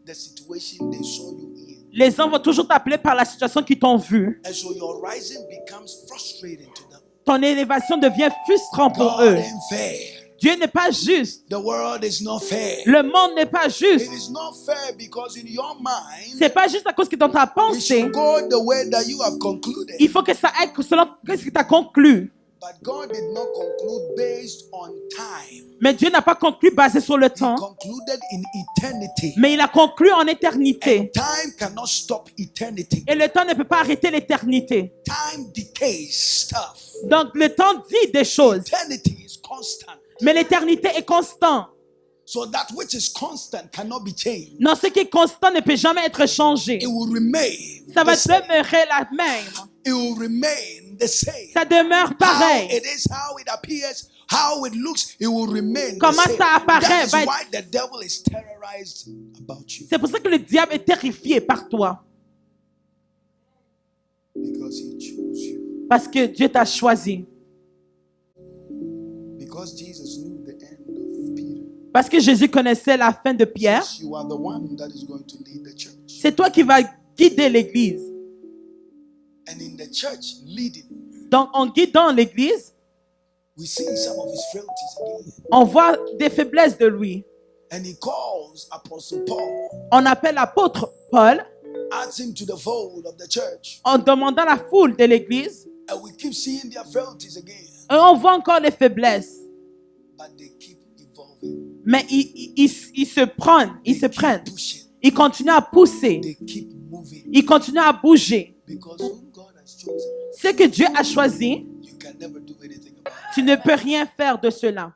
the situation they saw you in. Les gens vont toujours t'appeler par la situation qu'ils t'ont vu. And so your rising becomes frustrating to them. Ton élévation devient frustrant pour God eux. ain't fair. Dieu n'est pas juste. The world is not fair. Le monde n'est pas juste. It is not fair because in your mind, C'est pas juste à cause que dans ta it pensée, should go the way that you have concluded. il faut que ça aille selon ce que tu as conclu. But God did not conclude based on time. Mais Dieu n'a pas conclu basé sur le He temps, concluded in eternity. mais il a conclu en éternité. Time cannot stop eternity. Et le temps ne peut pas arrêter l'éternité. Time decays stuff. Donc le temps dit des choses, Eternity is constant. mais l'éternité est constante. So that which is constant cannot be changed. Non, ce qui est constant ne peut jamais être changé. It will remain. Ça va the same. demeurer la même. It will remain the same. Ça demeure How pareil. it is, how it appears, how it looks, it will remain Comment the same. ça apparaît That is va être- why the devil is terrorized about you. C'est pour ça que le diable est terrifié par toi. Because he chose you. Parce que Dieu t'a choisi. Because Jesus knew the end of Peter. Parce que Jésus connaissait la fin de Pierre. Since you are the one that is going to lead the church. C'est toi qui vas guider l'église. And in the church leading, Donc en guidant l'église, we see some of his frailties again. on voit des faiblesses de lui. And he calls Apostle Paul, On appelle l'apôtre Paul adds him to the fold of the church. en demandant la foule de l'église. And we keep seeing their frailties again. Et on voit encore les faiblesses. But they keep evolving. Mais ils se prennent, ils se Keep prennent. pushing. Ils continuent à pousser. They keep moving. Ils continuent à bouger. Because whom God has chosen, Ce que Dieu a choisi, you can never do anything about it. tu ne peux rien faire de cela.